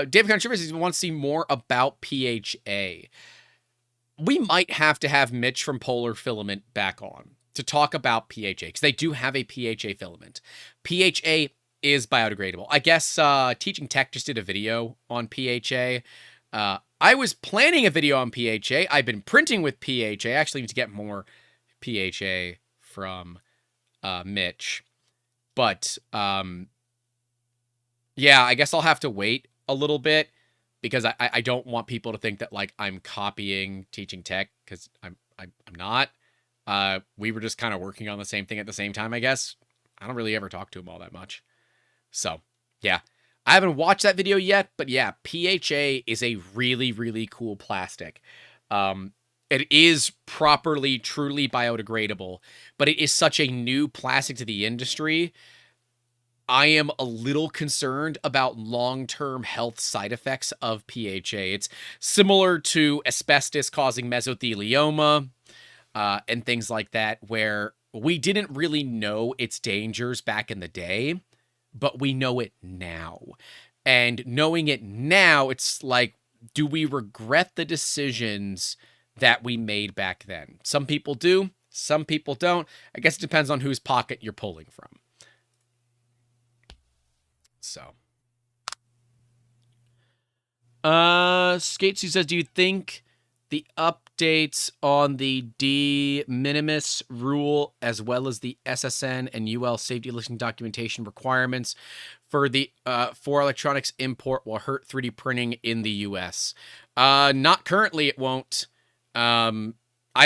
David Connor Shover says, he wants to see more about PHA. We might have to have Mitch from Polar Filament back on to talk about PHA, because they do have a PHA filament. PHA is biodegradable. I guess Teaching Tech just did a video on PHA. I was planning a video on PHA. I've been printing with PHA. I actually need to get more PHA from Mitch. But yeah, I guess I'll have to wait a little bit, because I don't want people to think that, like, I'm copying Teaching Tech, because I'm not. We were just kind of working on the same thing at the same time, I guess. I don't really ever talk to him all that much. So, yeah. I haven't watched that video yet, but yeah, PHA is a really, really cool plastic. It is properly, truly biodegradable, but it is such a new plastic to the industry I am a little concerned about long-term health side effects of PHA. It's similar to asbestos causing mesothelioma, and things like that, where we didn't really know its dangers back in the day, but we know it now. And knowing it now, it's like, do we regret the decisions that we made back then? Some people do, some people don't. I guess it depends on whose pocket you're pulling from. So. Skates, who says, do you think the updates on the de minimis rule, as well as the SSN and UL safety listing documentation requirements for the for electronics import, will hurt 3D printing in the US? Not currently, it won't. I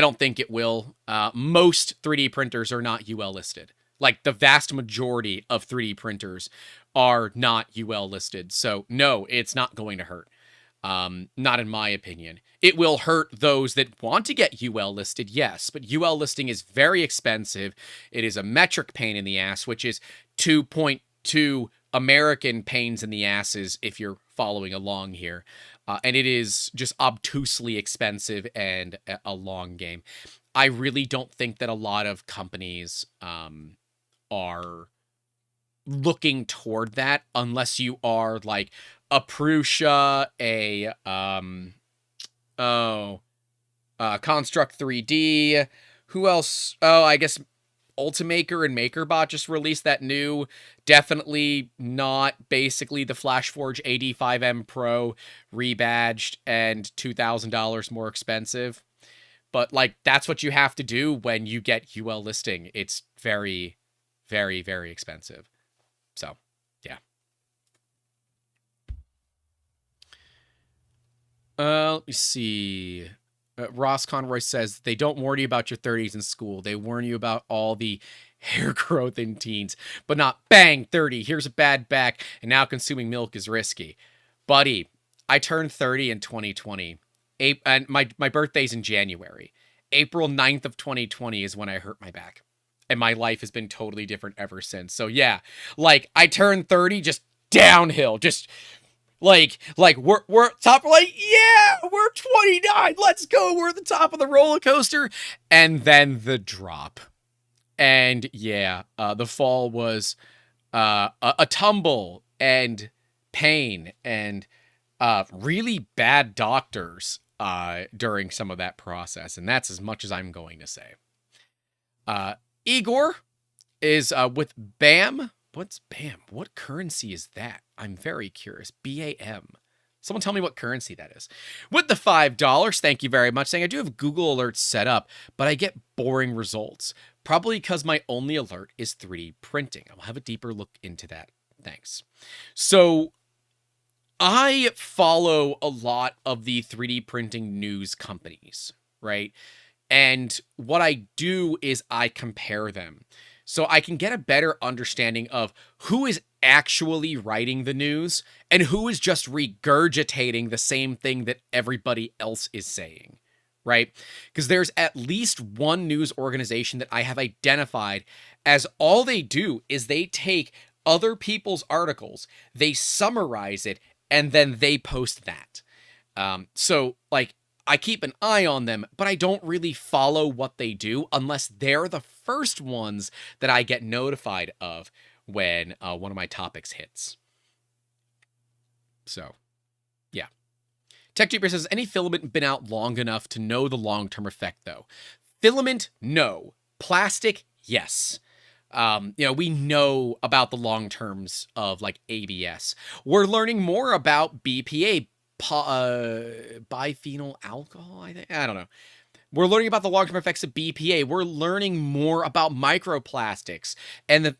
don't think it will. Most 3D printers are not UL listed. Like, the vast majority of 3D printers are not UL listed. So no, it's not going to hurt. Not in my opinion. It will hurt those that want to get UL listed, yes, but UL listing is very expensive. It is a metric pain in the ass, which is 2.2 American pains in the asses if you're following along here. And it is just obtusely expensive and a long game. I really don't think that a lot of companies are looking toward that, unless you are like a Prusa, a Construct 3D. Who else? Oh, I guess Ultimaker and MakerBot just released that new, definitely not basically the FlashForge AD5M Pro rebadged and $2,000 more expensive. But like, that's what you have to do when you get UL listing. It's very, very, very expensive. So, yeah. Let me see. Ross Conroy says, they don't warn you about your 30s in school. They warn you about all the hair growth in teens, but not bang, 30. Here's a bad back, and now consuming milk is risky. Buddy, I turned 30 in 2020. And my birthday's in January. April 9th of 2020 is when I hurt my back. And my life has been totally different ever since. So yeah, like, I turned 30, just downhill, just like we're top, like, yeah, we're 29, let's go, we're at the top of the roller coaster, and then the drop. And yeah, the fall was a tumble and pain and really bad doctors during some of that process, and that's as much as I'm going to say. Igor is with BAM. What's BAM? What currency is that? I'm very curious. BAM. Someone tell me what currency that is. With the $5, thank you very much. Saying, I do have Google Alerts set up, but I get boring results. Probably because my only alert is 3D printing. I'll have a deeper look into that. Thanks. So, I follow a lot of the 3D printing news companies, right? And what I do is I compare them, so I can get a better understanding of who is actually writing the news and who is just regurgitating the same thing that everybody else is saying, right? Because there's at least one news organization that I have identified as all they do is they take other people's articles, they summarize it, and then they post that. So, like, I keep an eye on them, but I don't really follow what they do unless they're the first ones that I get notified of when one of my topics hits. So, yeah. TechJeeper says, any filament been out long enough to know the long-term effect, though? Filament, no. Plastic, yes. We know about the long terms of, like, ABS. We're learning more about BPA, biphenyl alcohol, I think. I don't know. We're learning about the long-term effects of BPA. We're learning more about microplastics and the,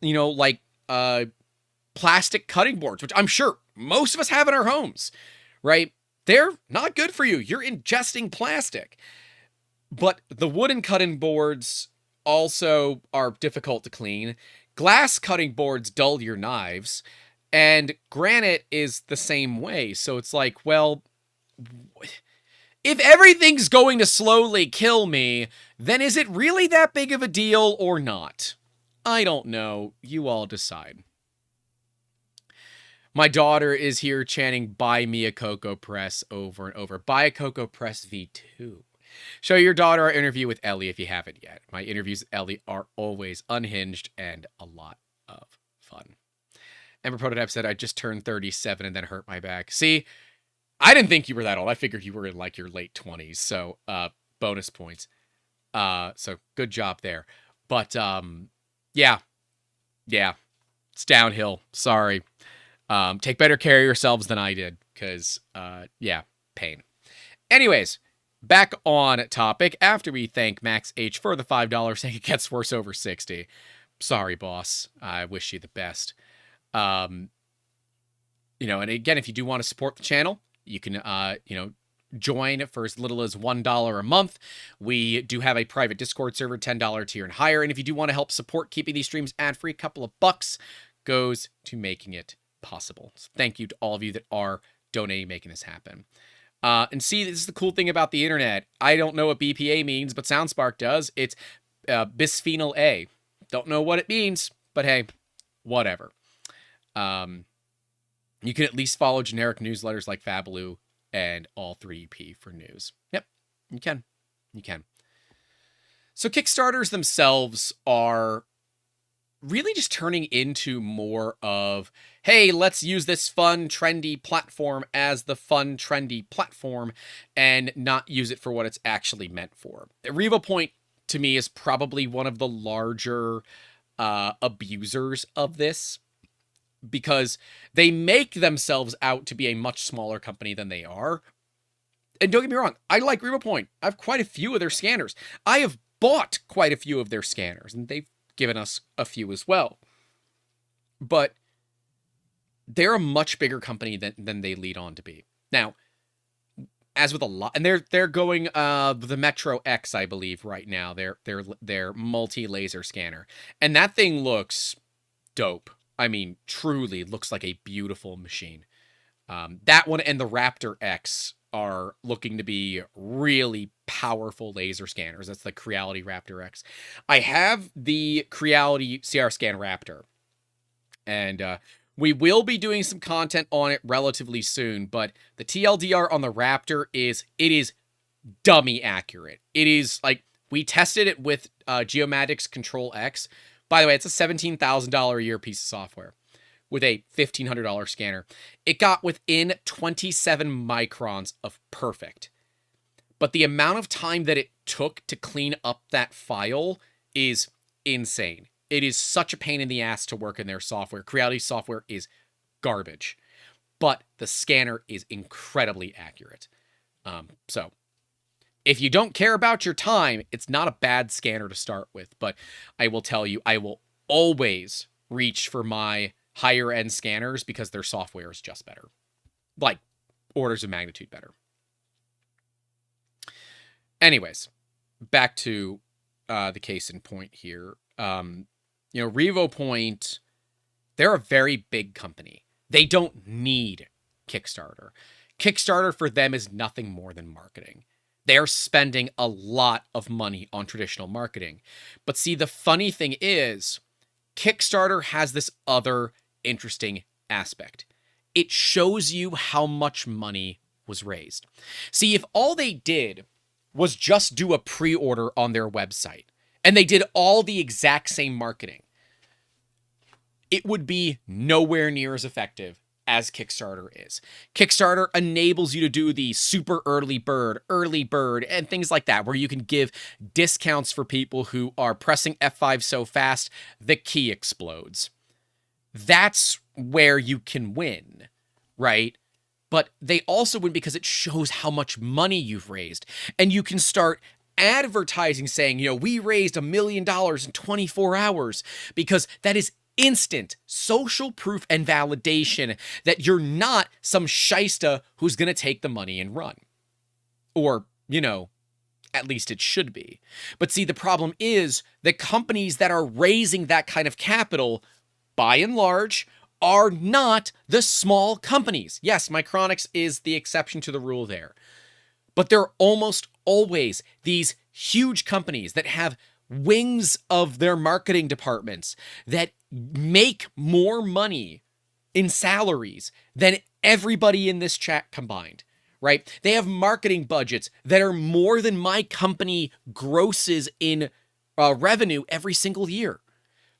plastic cutting boards, which I'm sure most of us have in our homes, right? They're not good for you. You're ingesting plastic. But the wooden cutting boards also are difficult to clean. Glass cutting boards dull your knives. And granite is the same way. So it's like, well, if everything's going to slowly kill me, then is it really that big of a deal or not? I don't know. You all decide. My daughter is here chanting, buy me a Cocoa Press over and over. Buy a Cocoa Press V2. Show your daughter our interview with Ellie if you haven't yet. My interviews with Ellie are always unhinged and a lot of fun. Ember Prototype said, I just turned 37 and then hurt my back. See, I didn't think you were that old. I figured you were in like your late 20s. So bonus points. So good job there. But yeah, it's downhill. Sorry. Take better care of yourselves than I did, because yeah, pain. Anyways, back on topic. After we thank Max H for the $5 saying it gets worse over 60. Sorry, boss. I wish you the best. And again, if you do want to support the channel, you can join for as little as $1 a month. We do have a private Discord server, $10 tier and higher. And if you do want to help support keeping these streams ad-free, a couple of bucks goes to making it possible. So thank you to all of you that are donating, making this happen. And see, this is the cool thing about the internet. I don't know what BPA means, but SoundSpark does. It's bisphenol A. Don't know what it means, but hey, whatever. You can at least follow generic newsletters like Fabaloo and All3EP for news. Yep, you can. You can. So Kickstarters themselves are really just turning into more of, hey, let's use this fun, trendy platform as the fun, trendy platform and not use it for what it's actually meant for. RevoPoint, to me, is probably one of the larger abusers of this, because they make themselves out to be a much smaller company than they are. And don't get me wrong, I like RevoPoint. I have quite a few of their scanners. I have bought quite a few of their scanners, and they've given us a few as well. But they're a much bigger company than they lead on to be. Now, as with a lot, and they're going the Metro X, I believe, right now. Their multi-laser scanner. And that thing looks dope. I mean, truly looks like a beautiful machine. That one and the Raptor X are looking to be really powerful laser scanners. That's the Creality Raptor X. I have the Creality CR Scan Raptor, and we will be doing some content on it relatively soon, but the TLDR on the Raptor is dummy accurate. It is like, we tested it with Geomagic's Control X. By the way, it's a $17,000 a year piece of software with a $1,500 scanner. It got within 27 microns of perfect. But the amount of time that it took to clean up that file is insane. It is such a pain in the ass to work in their software. Creality software is garbage. But the scanner is incredibly accurate. So if you don't care about your time, it's not a bad scanner to start with. But I will tell you, I will always reach for my higher end scanners because their software is just better. Like, orders of magnitude better. Anyways, back to the case in point here. RevoPoint, they're a very big company. They don't need Kickstarter. Kickstarter for them is nothing more than marketing. They're spending a lot of money on traditional marketing. But see, the funny thing is, Kickstarter has this other interesting aspect. It shows you how much money was raised. See, if all they did was just do a pre-order on their website, and they did all the exact same marketing, it would be nowhere near as effective as Kickstarter is. Kickstarter enables you to do the super early bird, and things like that, where you can give discounts for people who are pressing F5 so fast, the key explodes. That's where you can win, right? But they also win because it shows how much money you've raised. And you can start advertising saying, we raised $1 million in 24 hours, because that is instant social proof and validation that you're not some shysta who's going to take the money and run. Or, at least it should be. But see, the problem is the companies that are raising that kind of capital, by and large, are not the small companies. Yes, Micronix is the exception to the rule there. But they're almost always these huge companies that have wings of their marketing departments that make more money in salaries than everybody in this chat combined, right? They have marketing budgets that are more than my company grosses in revenue every single year.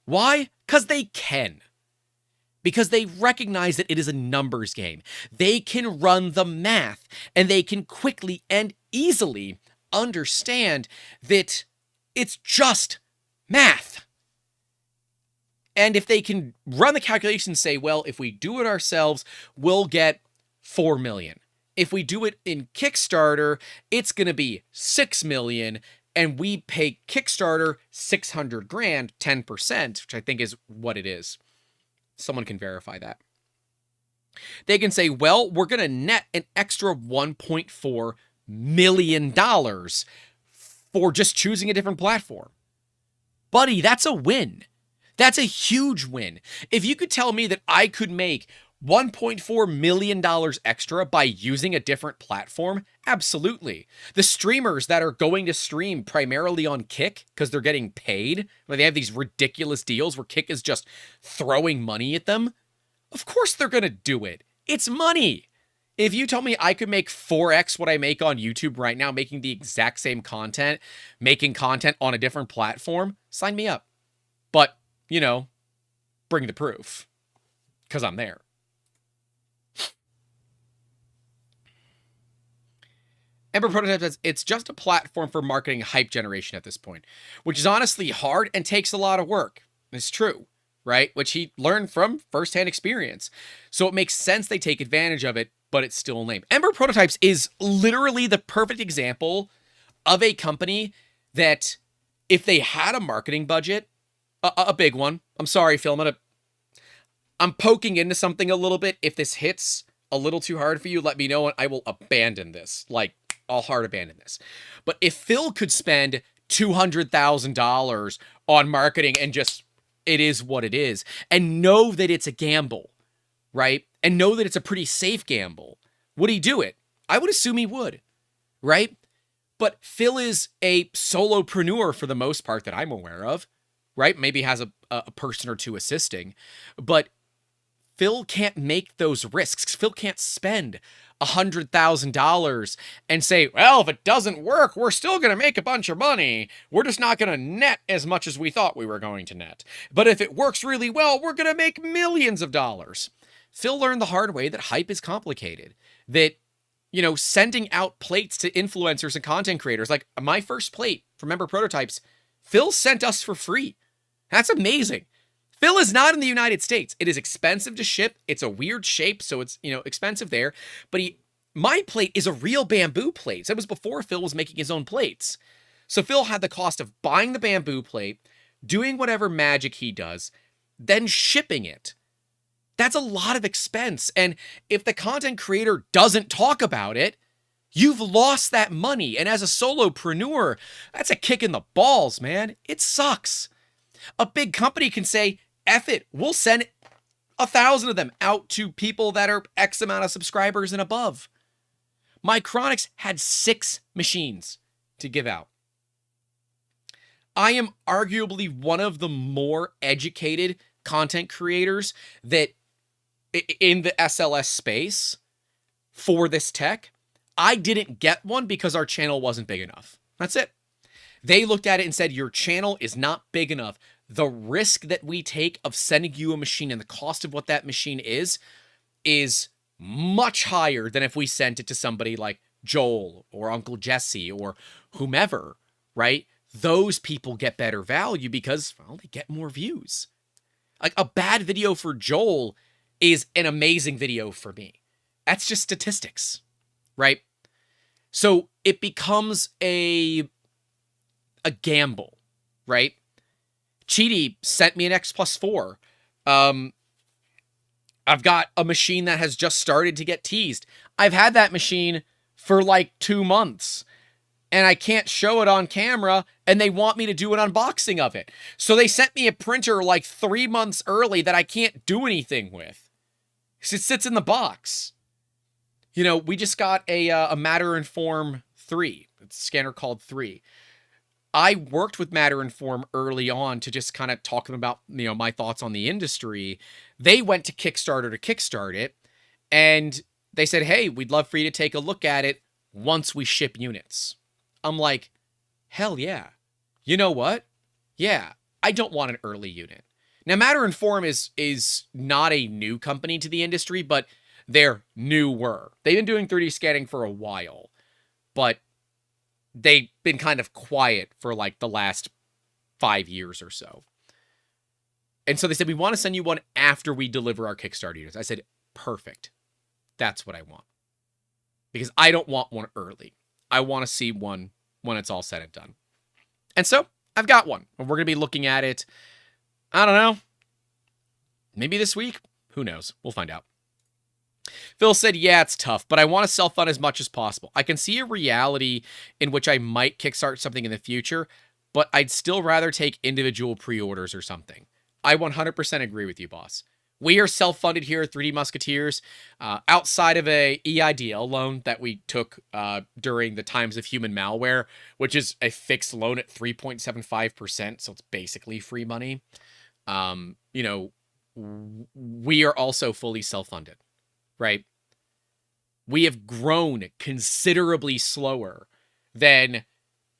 Why? Because they can. Because they recognize that it is a numbers game. They can run the math, and they can quickly and easily understand that it's just math. And if they can run the calculation and say, well, if we do it ourselves, we'll get 4 million. If we do it in Kickstarter, it's going to be 6 million, and we pay Kickstarter 600 grand, 10%, which I think is what it is. Someone can verify that. They can say, well, we're going to net an extra $1.4 million for just choosing a different platform. Buddy, that's a win. That's a huge win. If you could tell me that I could make $1.4 million extra by using a different platform, absolutely. The streamers that are going to stream primarily on Kick because they're getting paid, where they have these ridiculous deals where Kick is just throwing money at them, of course they're going to do it. It's money. If you tell me I could make 4x what I make on YouTube right now, making the exact same content, making content on a different platform, sign me up. But, you know, bring the proof, because I'm there. Ember Prototype says, it's just a platform for marketing hype generation at this point, which is honestly hard and takes a lot of work. It's true, right? Which he learned from firsthand experience. So it makes sense they take advantage of it, but it's still lame. Ember Prototypes is literally the perfect example of a company that if they had a marketing budget, a big one, I'm sorry, Phil, I'm poking into something a little bit. If this hits a little too hard for you, let me know and I will abandon this. Like, I'll hard abandon this. But if Phil could spend $200,000 on marketing and just, it is what it is, and know that it's a gamble, right? And know that it's a pretty safe gamble, would he do it? I would assume he would, right? But Phil is a solopreneur for the most part that I'm aware of, right? Maybe has a person or two assisting, but Phil can't make those risks. Phil can't spend $100,000 and say, well, if it doesn't work, we're still going to make a bunch of money. We're just not going to net as much as we thought we were going to net. But if it works really well, we're going to make millions of dollars. Phil learned the hard way that hype is complicated. That, you know, sending out plates to influencers and content creators, like my first plate from Ember Prototypes, Phil sent us for free. That's amazing. Phil is not in the United States. It is expensive to ship. It's a weird shape, so it's, you know, expensive there. But my plate is a real bamboo plate. That was before Phil was making his own plates. So Phil had the cost of buying the bamboo plate, doing whatever magic he does, then shipping it. That's a lot of expense. And if the content creator doesn't talk about it, you've lost that money. And as a solopreneur, that's a kick in the balls, man. It sucks. A big company can say, F it, we'll send 1,000 of them out to people that are X amount of subscribers and above. Micronics had 6 machines to give out. I am arguably one of the more educated content creators that in the SLS space for this tech. I didn't get one because our channel wasn't big enough. That's it. They looked at it and said, your channel is not big enough. The risk that we take of sending you a machine and the cost of what that machine is much higher than if we sent it to somebody like Joel or Uncle Jesse or whomever, right? Those people get better value because, well, they get more views. Like a bad video for Joel is an amazing video for me. That's just statistics, right? So it becomes a gamble, right? Cheaty sent me an X Plus 4. I've got a machine that has just started to get teased. I've had that machine for like 2 months and I can't show it on camera and they want me to do an unboxing of it. So they sent me a printer like 3 months early that I can't do anything with. It sits in the box. You know, we just got a Matter Inform 3. It's a scanner called 3. I worked with Matter Inform early on to just kind of talk about, you know, my thoughts on the industry, They went to Kickstarter to kickstart it, and they said, hey, we'd love for you to take a look at it once we ship units. I'm like, hell yeah. You know what? Yeah, I don't want an early unit. Now, Matter and Form is not a new company to the industry, but they're newer. They've been doing 3D scanning for a while, but they've been kind of quiet for like the last 5 years or so. And so they said, we want to send you one after we deliver our Kickstarter units. I said, perfect. That's what I want. Because I don't want one early. I want to see one when it's all said and done. And so I've got one. We're going to be looking at it, I don't know, maybe this week. Who knows? We'll find out. Phil said, yeah, it's tough, but I want to self-fund as much as possible. I can see a reality in which I might kickstart something in the future, but I'd still rather take individual pre-orders or something. I 100% agree with you, boss. We are self-funded here at 3D Musketeers, outside of a EIDL loan that we took during the times of human malware, which is a fixed loan at 3.75%, so it's basically free money. You know, we are also fully self-funded, right? We have grown considerably slower than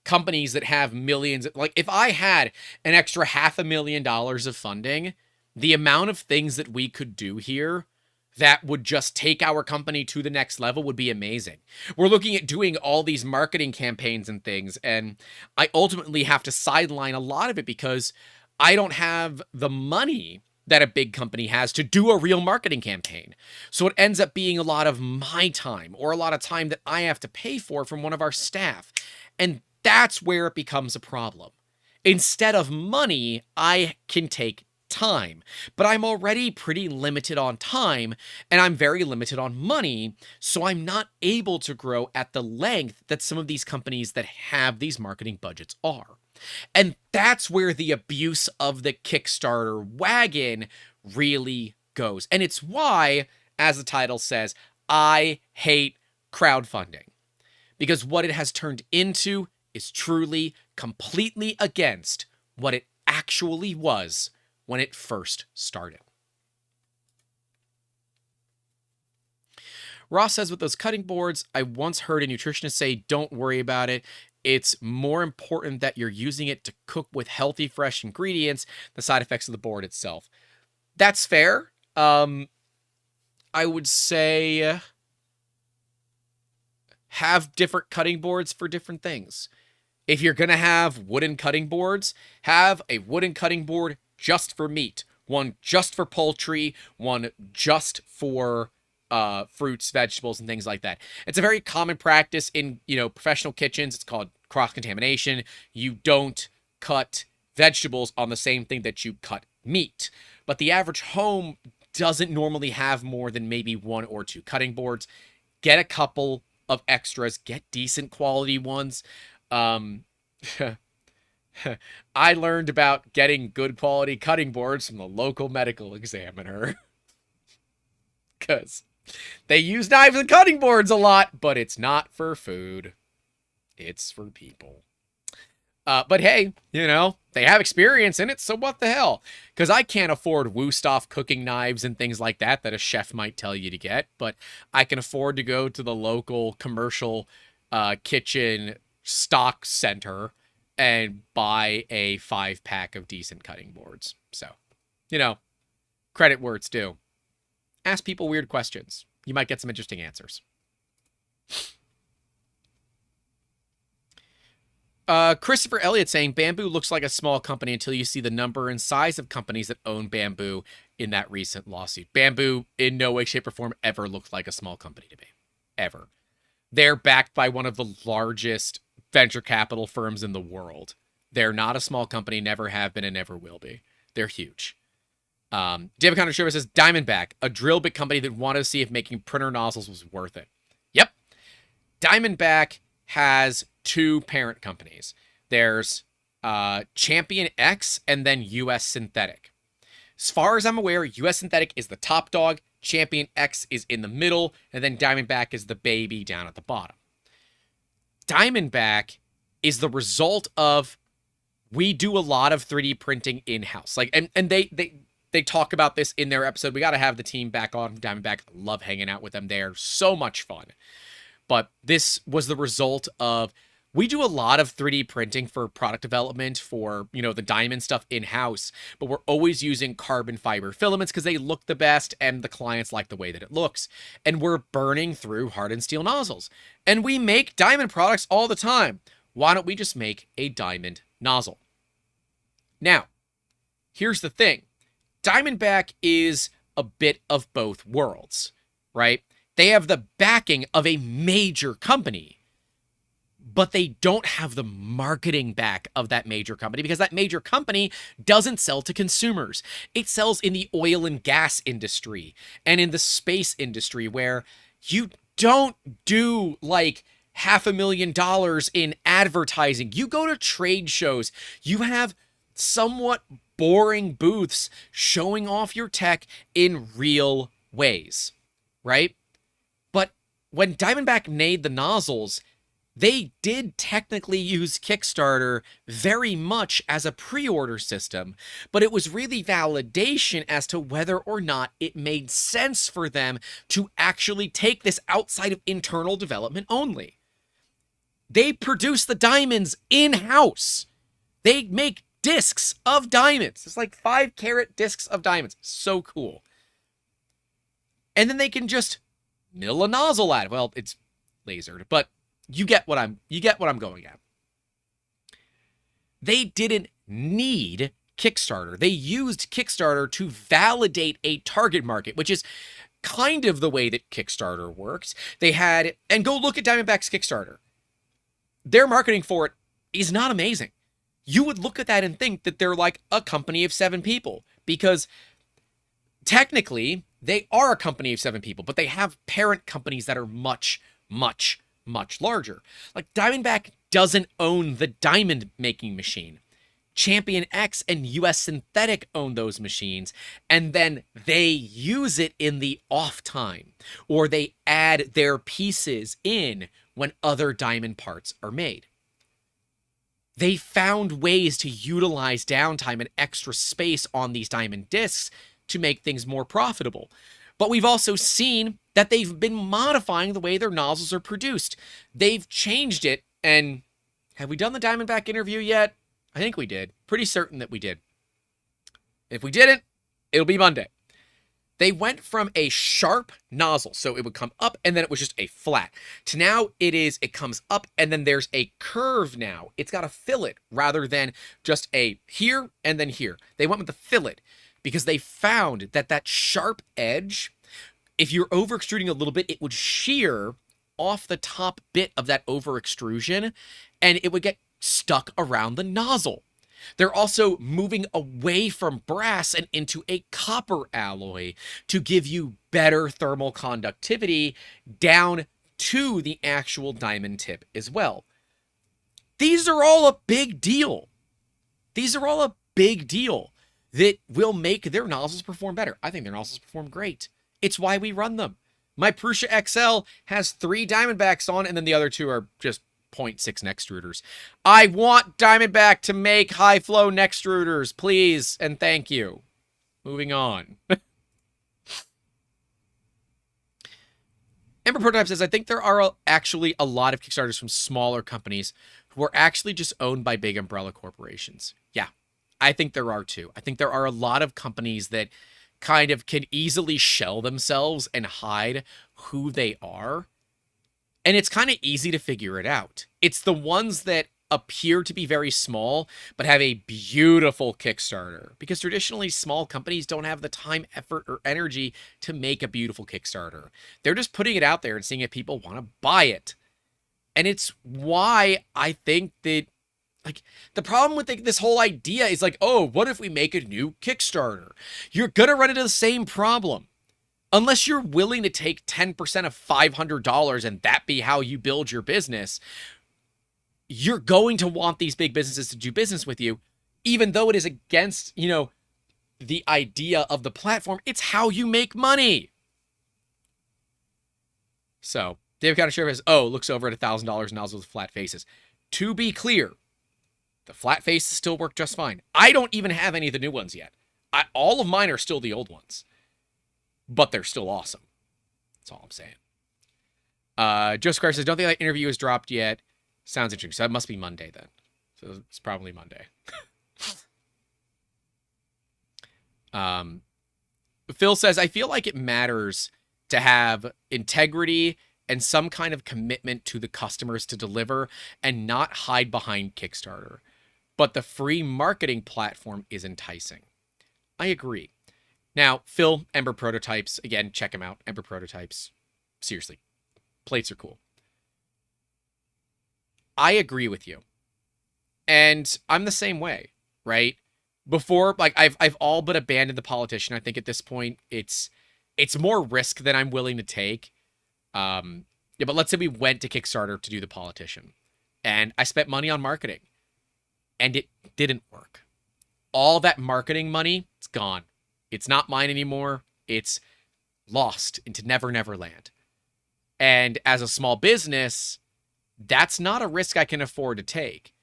companies that have millions. Like, if I had an extra $500,000 of funding, the amount of things that we could do here that would just take our company to the next level would be amazing. We're looking at doing all these marketing campaigns and things, and I ultimately have to sideline a lot of it because I don't have the money that a big company has to do a real marketing campaign. So it ends up being a lot of my time or a lot of time that I have to pay for from one of our staff. And that's where it becomes a problem. Instead of money, I can take time, but I'm already pretty limited on time and I'm very limited on money. So I'm not able to grow at the length that some of these companies that have these marketing budgets are. And that's where the abuse of the Kickstarter wagon really goes. And it's why, as the title says, I hate crowdfunding, because what it has turned into is truly completely against what it actually was when it first started. Ross says, with those cutting boards, I once heard a nutritionist say, don't worry about it. It's more important that you're using it to cook with healthy, fresh ingredients, the side effects of the board itself. That's fair. I would say have different cutting boards for different things. If you're going to have wooden cutting boards, have a wooden cutting board just for meat, one just for poultry, one just for fruits, vegetables, and things like that. It's a very common practice in, professional kitchens. It's called cross-contamination. You don't cut vegetables on the same thing that you cut meat. But the average home doesn't normally have more than maybe 1 or 2 cutting boards. Get a couple of extras. Get decent quality ones. I learned about getting good quality cutting boards from the local medical examiner. Because they use knives and cutting boards a lot, but it's not for food. It's for people. But hey, they have experience in it, so what the hell? Because I can't afford Wusthof cooking knives and things like that a chef might tell you to get, but I can afford to go to the local commercial kitchen stock center and buy a 5-pack of decent cutting boards. So, credit where it's due. Ask people weird questions. You might get some interesting answers. Christopher Elliott saying, Bamboo looks like a small company until you see the number and size of companies that own Bamboo in that recent lawsuit. Bamboo, in no way, shape, or form, ever looked like a small company to me. Ever. They're backed by one of the largest venture capital firms in the world. They're not a small company, never have been, and never will be. They're huge. David Conner Shiva says, Diamondback, a drill bit company that wanted to see if making printer nozzles was worth it. Yep. Diamondback has 2 parent companies. There's Champion X and then US Synthetic. As far as I'm aware, US Synthetic is the top dog, Champion X is in the middle, and then Diamondback is the baby down at the bottom. Diamondback is the result of, we do a lot of 3D printing in-house. And they they talk about this in their episode. We got to have the team back on Diamondback. Love hanging out with them. They're so much fun. But this was the result of, we do a lot of 3D printing for product development for, the diamond stuff in-house, but we're always using carbon fiber filaments because they look the best and the clients like the way that it looks. And we're burning through hardened steel nozzles. And we make diamond products all the time. Why don't we just make a diamond nozzle? Now, here's the thing. Diamondback is a bit of both worlds, right? They have the backing of a major company, but they don't have the marketing back of that major company because that major company doesn't sell to consumers. It sells in the oil and gas industry and in the space industry, where you don't do like $500,000 in advertising. You go to trade shows, you have somewhat boring booths showing off your tech in real ways, right? But when Diamondback made the nozzles, they did technically use Kickstarter very much as a pre-order system, but it was really validation as to whether or not it made sense for them to actually take this outside of internal development only. They produce the diamonds in-house. They make discs of diamonds. It's like 5-carat discs of diamonds. So cool. And then they can just mill a nozzle at it. Well, it's lasered, but you get what I'm going at. They didn't need Kickstarter. They used Kickstarter to validate a target market, which is kind of the way that Kickstarter works. They had, and go look at Diamondback's Kickstarter. Their marketing for it is not amazing. You would look at that and think that they're like a company of 7 people, because technically they are a company of 7 people, but they have parent companies that are much, much, much larger. Like Diamondback doesn't own the diamond making machine. Champion X and US Synthetic own those machines, and then they use it in the off time, or they add their pieces in when other diamond parts are made. They found ways to utilize downtime and extra space on these diamond discs to make things more profitable. But we've also seen that they've been modifying the way their nozzles are produced. They've changed it, and have we done the Diamondback interview yet? I think we did. Pretty certain that we did. If we didn't, it'll be Monday. They went from a sharp nozzle, so it would come up and then it was just a flat, to now it comes up and then there's a curve now. It's got a fillet rather than just a here and then here. They went with the fillet because they found that that sharp edge, if you're over extruding a little bit, it would shear off the top bit of that over extrusion and it would get stuck around the nozzle. They're also moving away from brass and into a copper alloy to give you better thermal conductivity down to the actual diamond tip as well. These are all a big deal. These are all a big deal that will make their nozzles perform better. I think their nozzles perform great. It's why we run them. My Prusa XL has 3 Diamondbacks on, and then the other 2 are just 0.6 neck extruders. I want Diamondback to make high flow neck extruders, please, and thank you. Moving on. Ember Prototype says, I think there are actually a lot of Kickstarters from smaller companies who are actually just owned by big umbrella corporations. Yeah, I think there are too. I think there are a lot of companies that kind of can easily shell themselves and hide who they are. And it's kind of easy to figure it out. It's the ones that appear to be very small, but have a beautiful Kickstarter. Because traditionally, small companies don't have the time, effort, or energy to make a beautiful Kickstarter. They're just putting it out there and seeing if people want to buy it. And it's why I think that, like, the problem with this whole idea is like, oh, what if we make a new Kickstarter? You're going to run into the same problem. Unless you're willing to take 10% of $500 and that be how you build your business, you're going to want these big businesses to do business with you, even though it is against, the idea of the platform. It's how you make money. So, David Counter Sheriff says, oh, looks over at $1,000 nozzles with flat faces. To be clear, the flat faces still work just fine. I don't even have any of the new ones yet. All of mine are still the old ones, but they're still awesome. That's all I'm saying. Joe Square says, don't think that interview has dropped yet. Sounds interesting. So that must be Monday then. So it's probably Monday. Phil says, I feel like it matters to have integrity and some kind of commitment to the customers to deliver and not hide behind Kickstarter. But the free marketing platform is enticing. I agree. Now, Phil, Ember Prototypes, again, check him out. Ember Prototypes. Seriously. Plates are cool. I agree with you. And I'm the same way, right? Before, like, I've all but abandoned the politician. I think at this point, it's more risk than I'm willing to take. Yeah, but let's say we went to Kickstarter to do the politician. And I spent money on marketing. And it didn't work. All that marketing money, it's gone. It's not mine anymore. It's lost into Never Never Land. And as a small business, that's not a risk I can afford to take.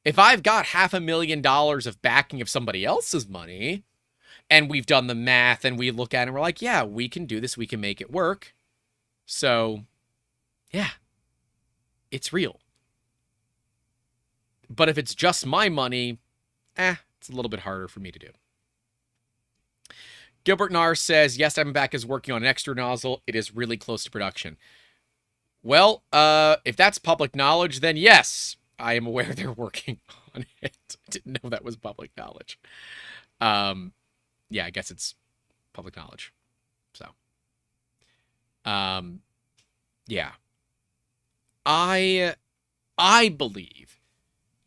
If I've got $500,000 of backing of somebody else's money, and we've done the math and we look at it and we're like, yeah, we can do this. We can make it work. So, yeah, it's real. But if it's just my money, it's a little bit harder for me to do. Gilbert Nahr says, yes, Diamondback is working on an extra nozzle. It is really close to production. Well, if that's public knowledge, then yes, I am aware they're working on it. I didn't know that was public knowledge. Yeah, I guess it's public knowledge. So, yeah. I believe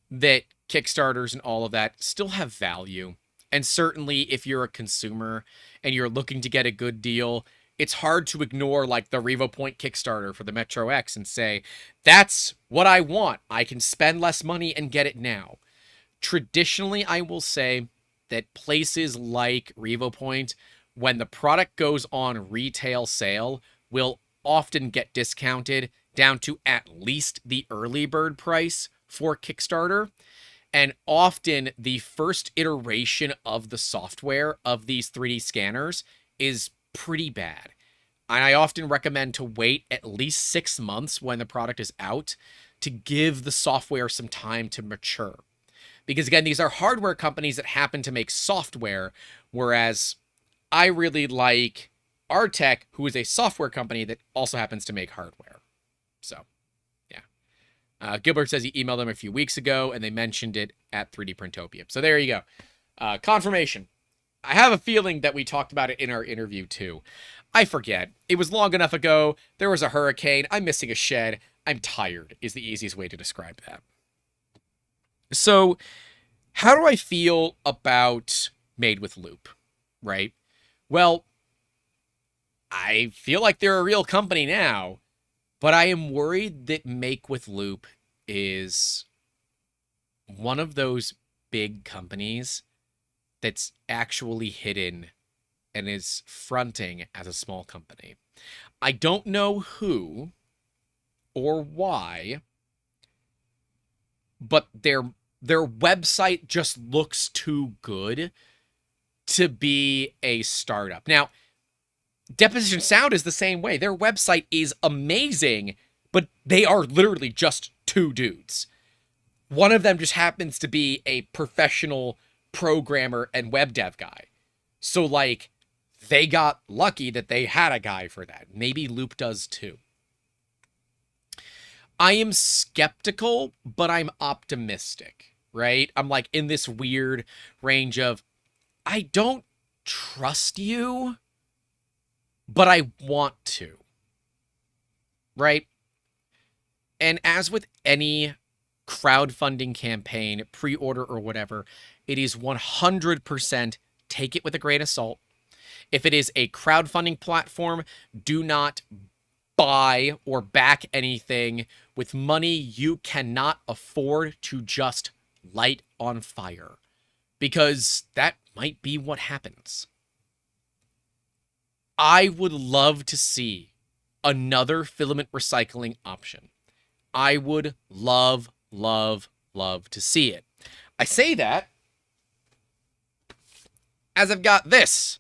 that Kickstarters and all of that still have value. And certainly if you're a consumer and you're looking to get a good deal, it's hard to ignore like the Revo Point Kickstarter for the Metro X and say, that's what I want. I can spend less money and get it now. Traditionally, I will say that places like Revo Point, when the product goes on retail sale, will often get discounted down to at least the early bird price for Kickstarter. And often the first iteration of the software of these 3D scanners is pretty bad. And I often recommend to wait at least 6 months when the product is out to give the software some time to mature. Because again, these are hardware companies that happen to make software, whereas I really like Artec, who is a software company that also happens to make hardware. So, yeah. Gilbert says he emailed them a few weeks ago, and they mentioned it at 3D Printopia. So there you go. Confirmation. I have a feeling that we talked about it in our interview, too. I forget. It was long enough ago. There was a hurricane. I'm missing a shed. I'm tired is the easiest way to describe that. So, how do I feel about Made with Loop, right? Well, I feel like they're a real company now, but I am worried that Make with Loop is one of those big companies that's actually hidden and is fronting as a small company. I don't know who or why, but their website just looks too good to be a startup. Now, Deposition Sound is the same way. Their website is amazing, but they are literally just two dudes. One of them just happens to be a professional programmer and web dev guy. So, like, they got lucky that they had a guy for that. Maybe Loop does too. I am skeptical, but I'm optimistic, right? I'm like in this weird range of, I don't trust you, but I want to, right? And as with any crowdfunding campaign, pre-order or whatever, it is 100% take it with a grain of salt. If it is a crowdfunding platform, do not buy or back anything with money you cannot afford to just light on fire, because that might be what happens. I would love to see another filament recycling option. I would love, love, love to see it. I say that as I've got this,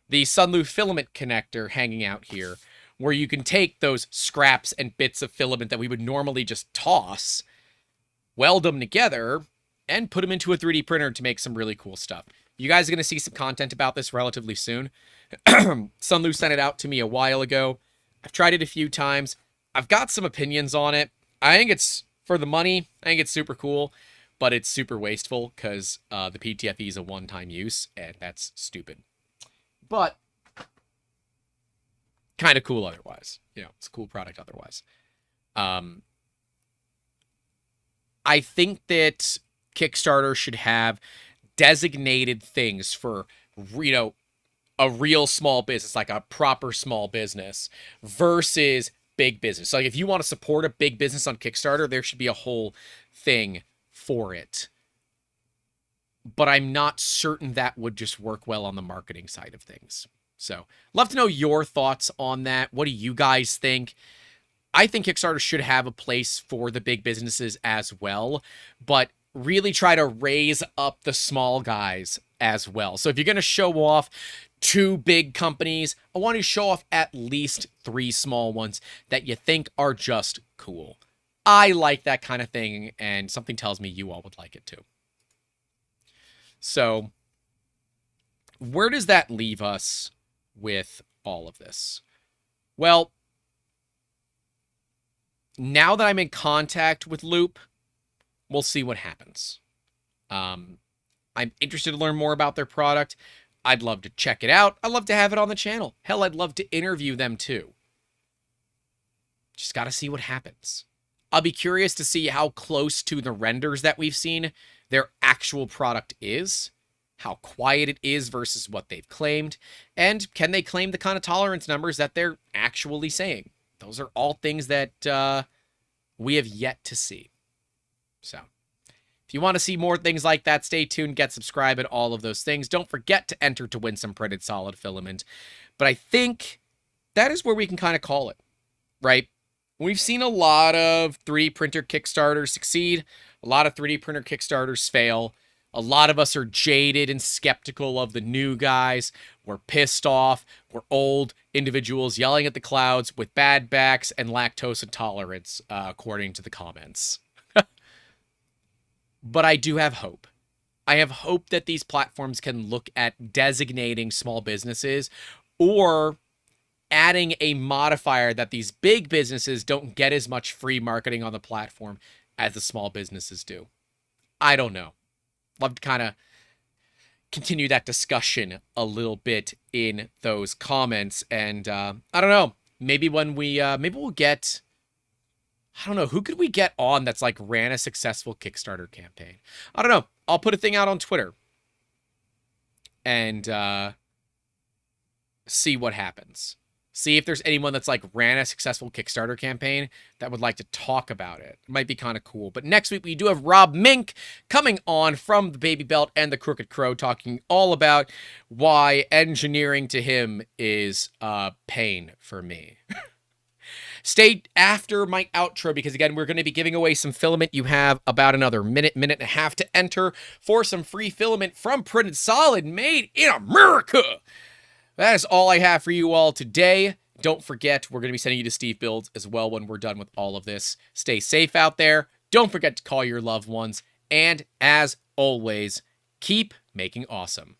the Sunlu filament connector hanging out here, where you can take those scraps and bits of filament that we would normally just toss, weld them together, and put them into a 3D printer to make some really cool stuff. You guys are going to see some content about this relatively soon. Sunlu sent it out to me a while ago. I've tried it a few times. I've got some opinions on it. I think it's, for the money, I think it's super cool, but it's super wasteful because the PTFE is a one-time use, and that's stupid. But kind of cool otherwise. You know, it's a cool product otherwise. I think that Kickstarter should have designated things for, you know, a real small business, like a proper small business, versus big business. So, like, if you want to support a big business on Kickstarter, there should be a whole thing for it. But I'm not certain that would just work well on the marketing side of things. So, love to know your thoughts on that. What do you guys think? I think Kickstarter should have a place for the big businesses as well, but really try to raise up the small guys as well. So if you're going to show off 2 big companies, I want to show off at least 3 small ones that you think are just cool. I like that kind of thing, and something tells me you all would like it too. So where does that leave us with all of this? Well, now that I'm in contact with Loop, we'll see what happens. I'm interested to learn more about their product. I'd love to check it out. I'd love to have it on the channel. Hell, I'd love to interview them too. Just got to see what happens. I'll be curious to see how close to the renders that we've seen their actual product is, how quiet it is versus what they've claimed, and can they claim the kind of tolerance numbers that they're actually saying? Those are all things that we have yet to see. So, if you want to see more things like that, stay tuned, get subscribed, and all of those things. Don't forget to enter to win some printed solid filament. But I think that is where we can kind of call it, right? We've seen a lot of 3D printer Kickstarters succeed, a lot of 3D printer Kickstarters fail. A lot of us are jaded and skeptical of the new guys. We're pissed off. We're old individuals yelling at the clouds with bad backs and lactose intolerance, according to the comments. But I do have hope. I have hope that these platforms can look at designating small businesses or adding a modifier that these big businesses don't get as much free marketing on the platform as the small businesses do. I don't know. Love to kind of continue that discussion a little bit in those comments. And I don't know, maybe when we, maybe we'll get, I don't know, who could we get on that's like ran a successful Kickstarter campaign? I don't know. I'll put a thing out on Twitter and see what happens. See if there's anyone that's like ran a successful Kickstarter campaign that would like to talk about it. It might be kind of cool. But next week, we do have Rob Mink coming on from the Baby Belt and the Crooked Crow, talking all about why engineering to him is pain for me. Stay after my outro because, again, we're going to be giving away some filament. You have about another minute and a half to enter for some free filament from Printed Solid, made in America. That is all I have for you all today. Don't forget, we're going to be sending you to Steve Builds as well when we're done with all of this. Stay safe out there. Don't forget to call your loved ones. And as always, keep making awesome.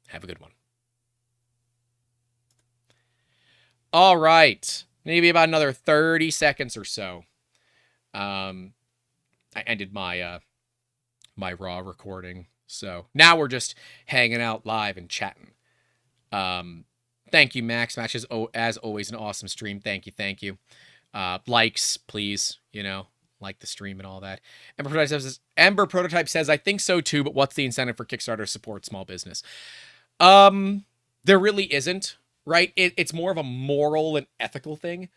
Have a good one. All right. Maybe about another 30 seconds or so. I ended my my raw recording. So now we're just hanging out live and chatting. Thank you, Max. Match is as always an awesome stream. Thank you. Likes, please, you know, like the stream and all that. Ember Prototype says, I think so too, but what's the incentive for Kickstarter to support small business? There really isn't, right? It's more of a moral and ethical thing,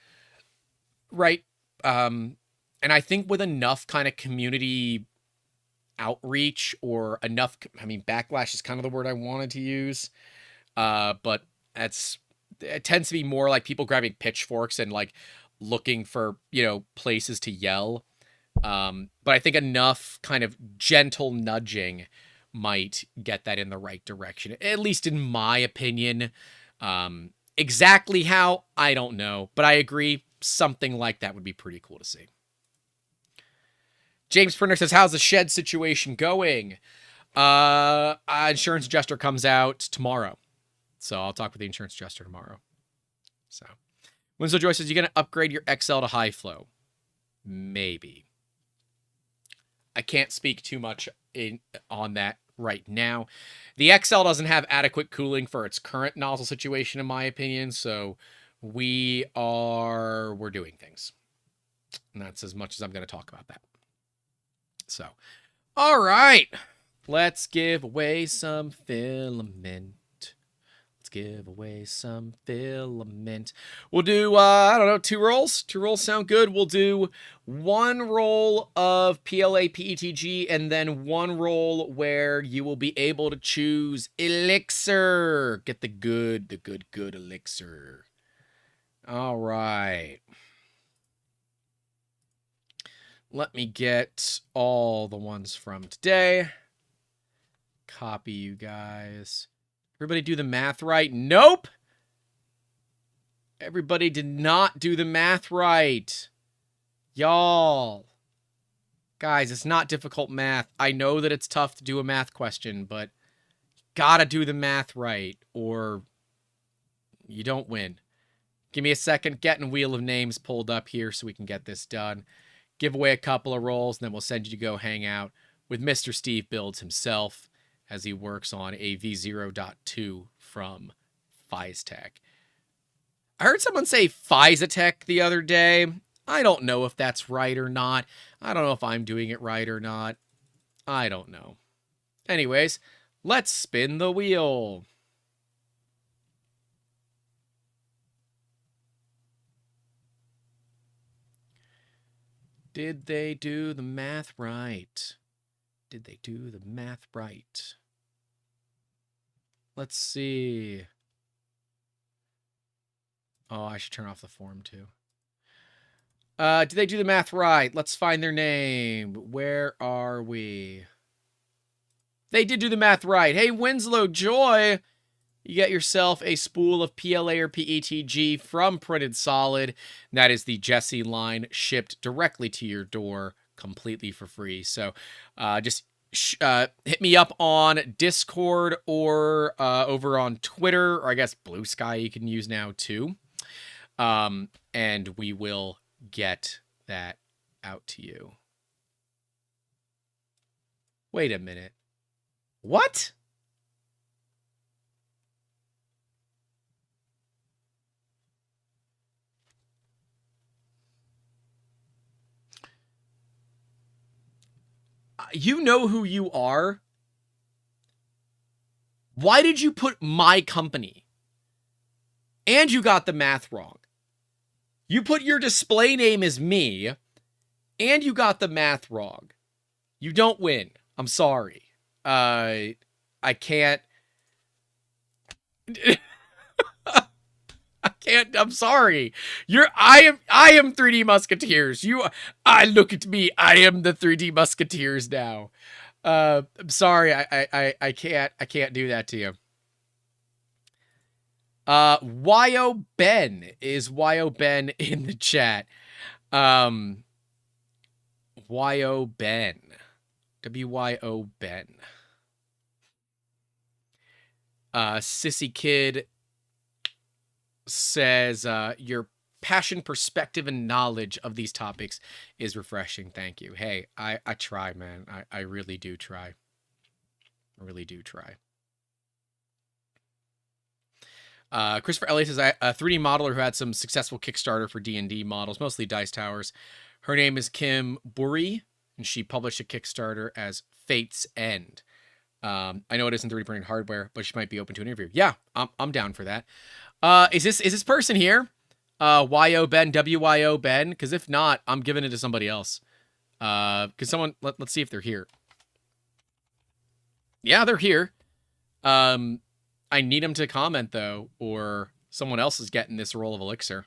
right? And I think with enough kind of community outreach or enough, I mean, backlash is kind of the word I wanted to use. But it tends to be more like people grabbing pitchforks and like looking for, you know, places to yell. But I think enough kind of gentle nudging might get that in the right direction, at least in my opinion. Exactly how, I don't know, but I agree, something like that would be pretty cool to see. James Printer says, how's the shed situation going? Insurance adjuster comes out tomorrow, so I'll talk with the insurance adjuster tomorrow. So, Winslow Joy says, you going to upgrade your XL to high flow? Maybe. I can't speak too much on that right now. The XL doesn't have adequate cooling for its current nozzle situation, in my opinion, so we're doing things. And that's as much as I'm going to talk about that. So, all right. Let's give away some filament. Give away some filament. We'll do, I don't know, 2 rolls? 2 rolls sound good. We'll do 1 roll of PLA PETG and then 1 roll where you will be able to choose elixir. Get the good elixir. All right. Let me get all the ones from today. Copy you guys. Everybody do the math right? Nope. Everybody did not do the math right. Y'all. Guys, it's not difficult math. I know that it's tough to do a math question, but gotta do the math right or you don't win. Give me a second. Getting Wheel of Names pulled up here so we can get this done. Give away a couple of rolls, and then we'll send you to go hang out with Mr. Steve Builds himself as he works on a V0.2 from FizeTech. I heard someone say FizeTech the other day. I don't know if that's right or not. I don't know if I'm doing it right or not. I don't know. Anyways, let's spin the wheel. Did they do the math right? Did they do the math right? Let's see. Oh, I should turn off the form too. Did they do the math right? Let's find their name. Where are we? They did do the math right. Hey, Winslow Joy, you get yourself a spool of PLA or PETG from Printed Solid. That is the Jesse line, shipped directly to your door completely for free. So just hit me up on Discord or over on Twitter, or I guess Blue Sky you can use now too. And we will get that out to you. Wait a minute. What? You know who you are? Why did you put my company? And you got the math wrong. You put your display name as me, and you got the math wrong. You don't win. I'm sorry. I can't. I can't. I'm sorry. I am 3D Musketeers. Look at me. I am the 3D Musketeers now. I'm sorry. I can't do that to you. YO Ben is YO Ben in the chat. YO Ben. WYO Ben. Sissy Kid says, your passion, perspective, and knowledge of these topics is refreshing. Thank you. Hey, I try, man. I really do try. I really do try. Christopher Elliott says, a 3D modeler who had some successful Kickstarter for D&D models, mostly Dice Towers. Her name is Kim Burry, and she published a Kickstarter as Fate's End. I know it isn't 3D printed hardware, but she might be open to an interview. Yeah, I'm down for that. Is this person here? YO Ben, WYO Ben? Because if not, I'm giving it to somebody else. Because someone, let's see if they're here. Yeah, they're here. I need them to comment, though, or someone else is getting this roll of elixir.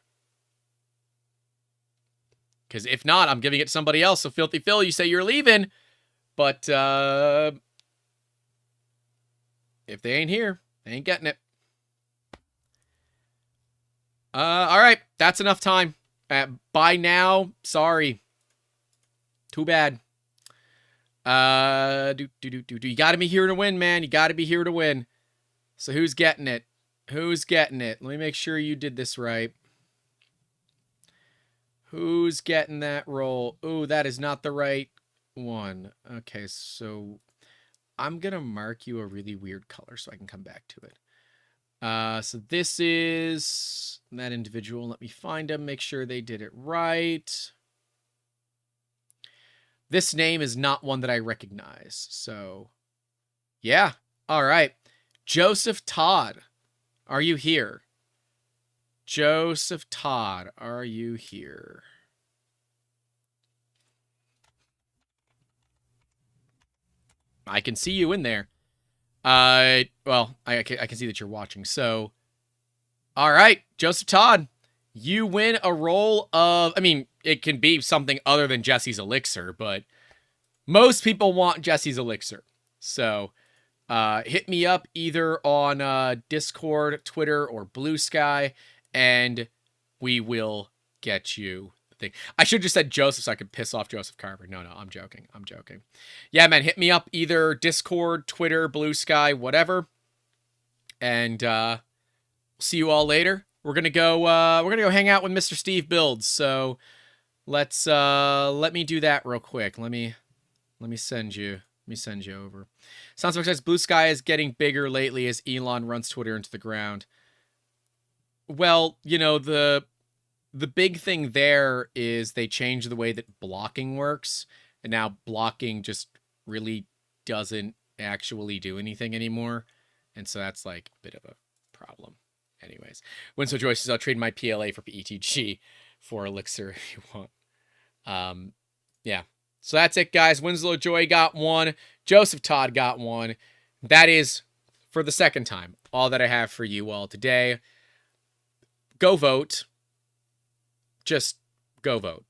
Because if not, I'm giving it to somebody else. So, Filthy Phil, you say you're leaving. But, If they ain't here, they ain't getting it. All right. That's enough time. Bye now. Sorry. Too bad. You gotta be here to win, man. You gotta be here to win. So who's getting it? Who's getting it? Let me make sure you did this right. Who's getting that roll? Ooh, that is not the right one. Okay, so I'm gonna mark you a really weird color so I can come back to it. So this is that individual. Let me find them, make sure they did it right. This name is not one that I recognize. So, yeah. All right. Joseph Todd, are you here? Joseph Todd, are you here? I can see you in there. Well, I can see that you're watching. So, all right, Joseph Todd, you win a roll of, I mean, it can be something other than Jesse's Elixir, but most people want Jesse's Elixir. So, hit me up either on Discord, Twitter, or Blue Sky, and we will get you the thing. I should have just said Joseph so I could piss off Joseph Carver. No, I'm joking. I'm joking. Yeah, man, hit me up either Discord, Twitter, Blue Sky, whatever. And see you all later. We're gonna go hang out with Mr. Steve Builds. So let me do that real quick. Let me send you over. Sounds like Blue Sky is getting bigger lately as Elon runs Twitter into the ground. Well, you know, the big thing there is they changed the way that blocking works, and now blocking just really doesn't actually do anything anymore. And so that's like a bit of a problem. Anyways, Winslow Joyce says, I'll trade my PLA for ETG for Elixir if you want. Yeah. So that's it, guys. Winslow Joy got one. Joseph Todd got one. That is, for the second time, all that I have for you all today. Go vote. Just go vote.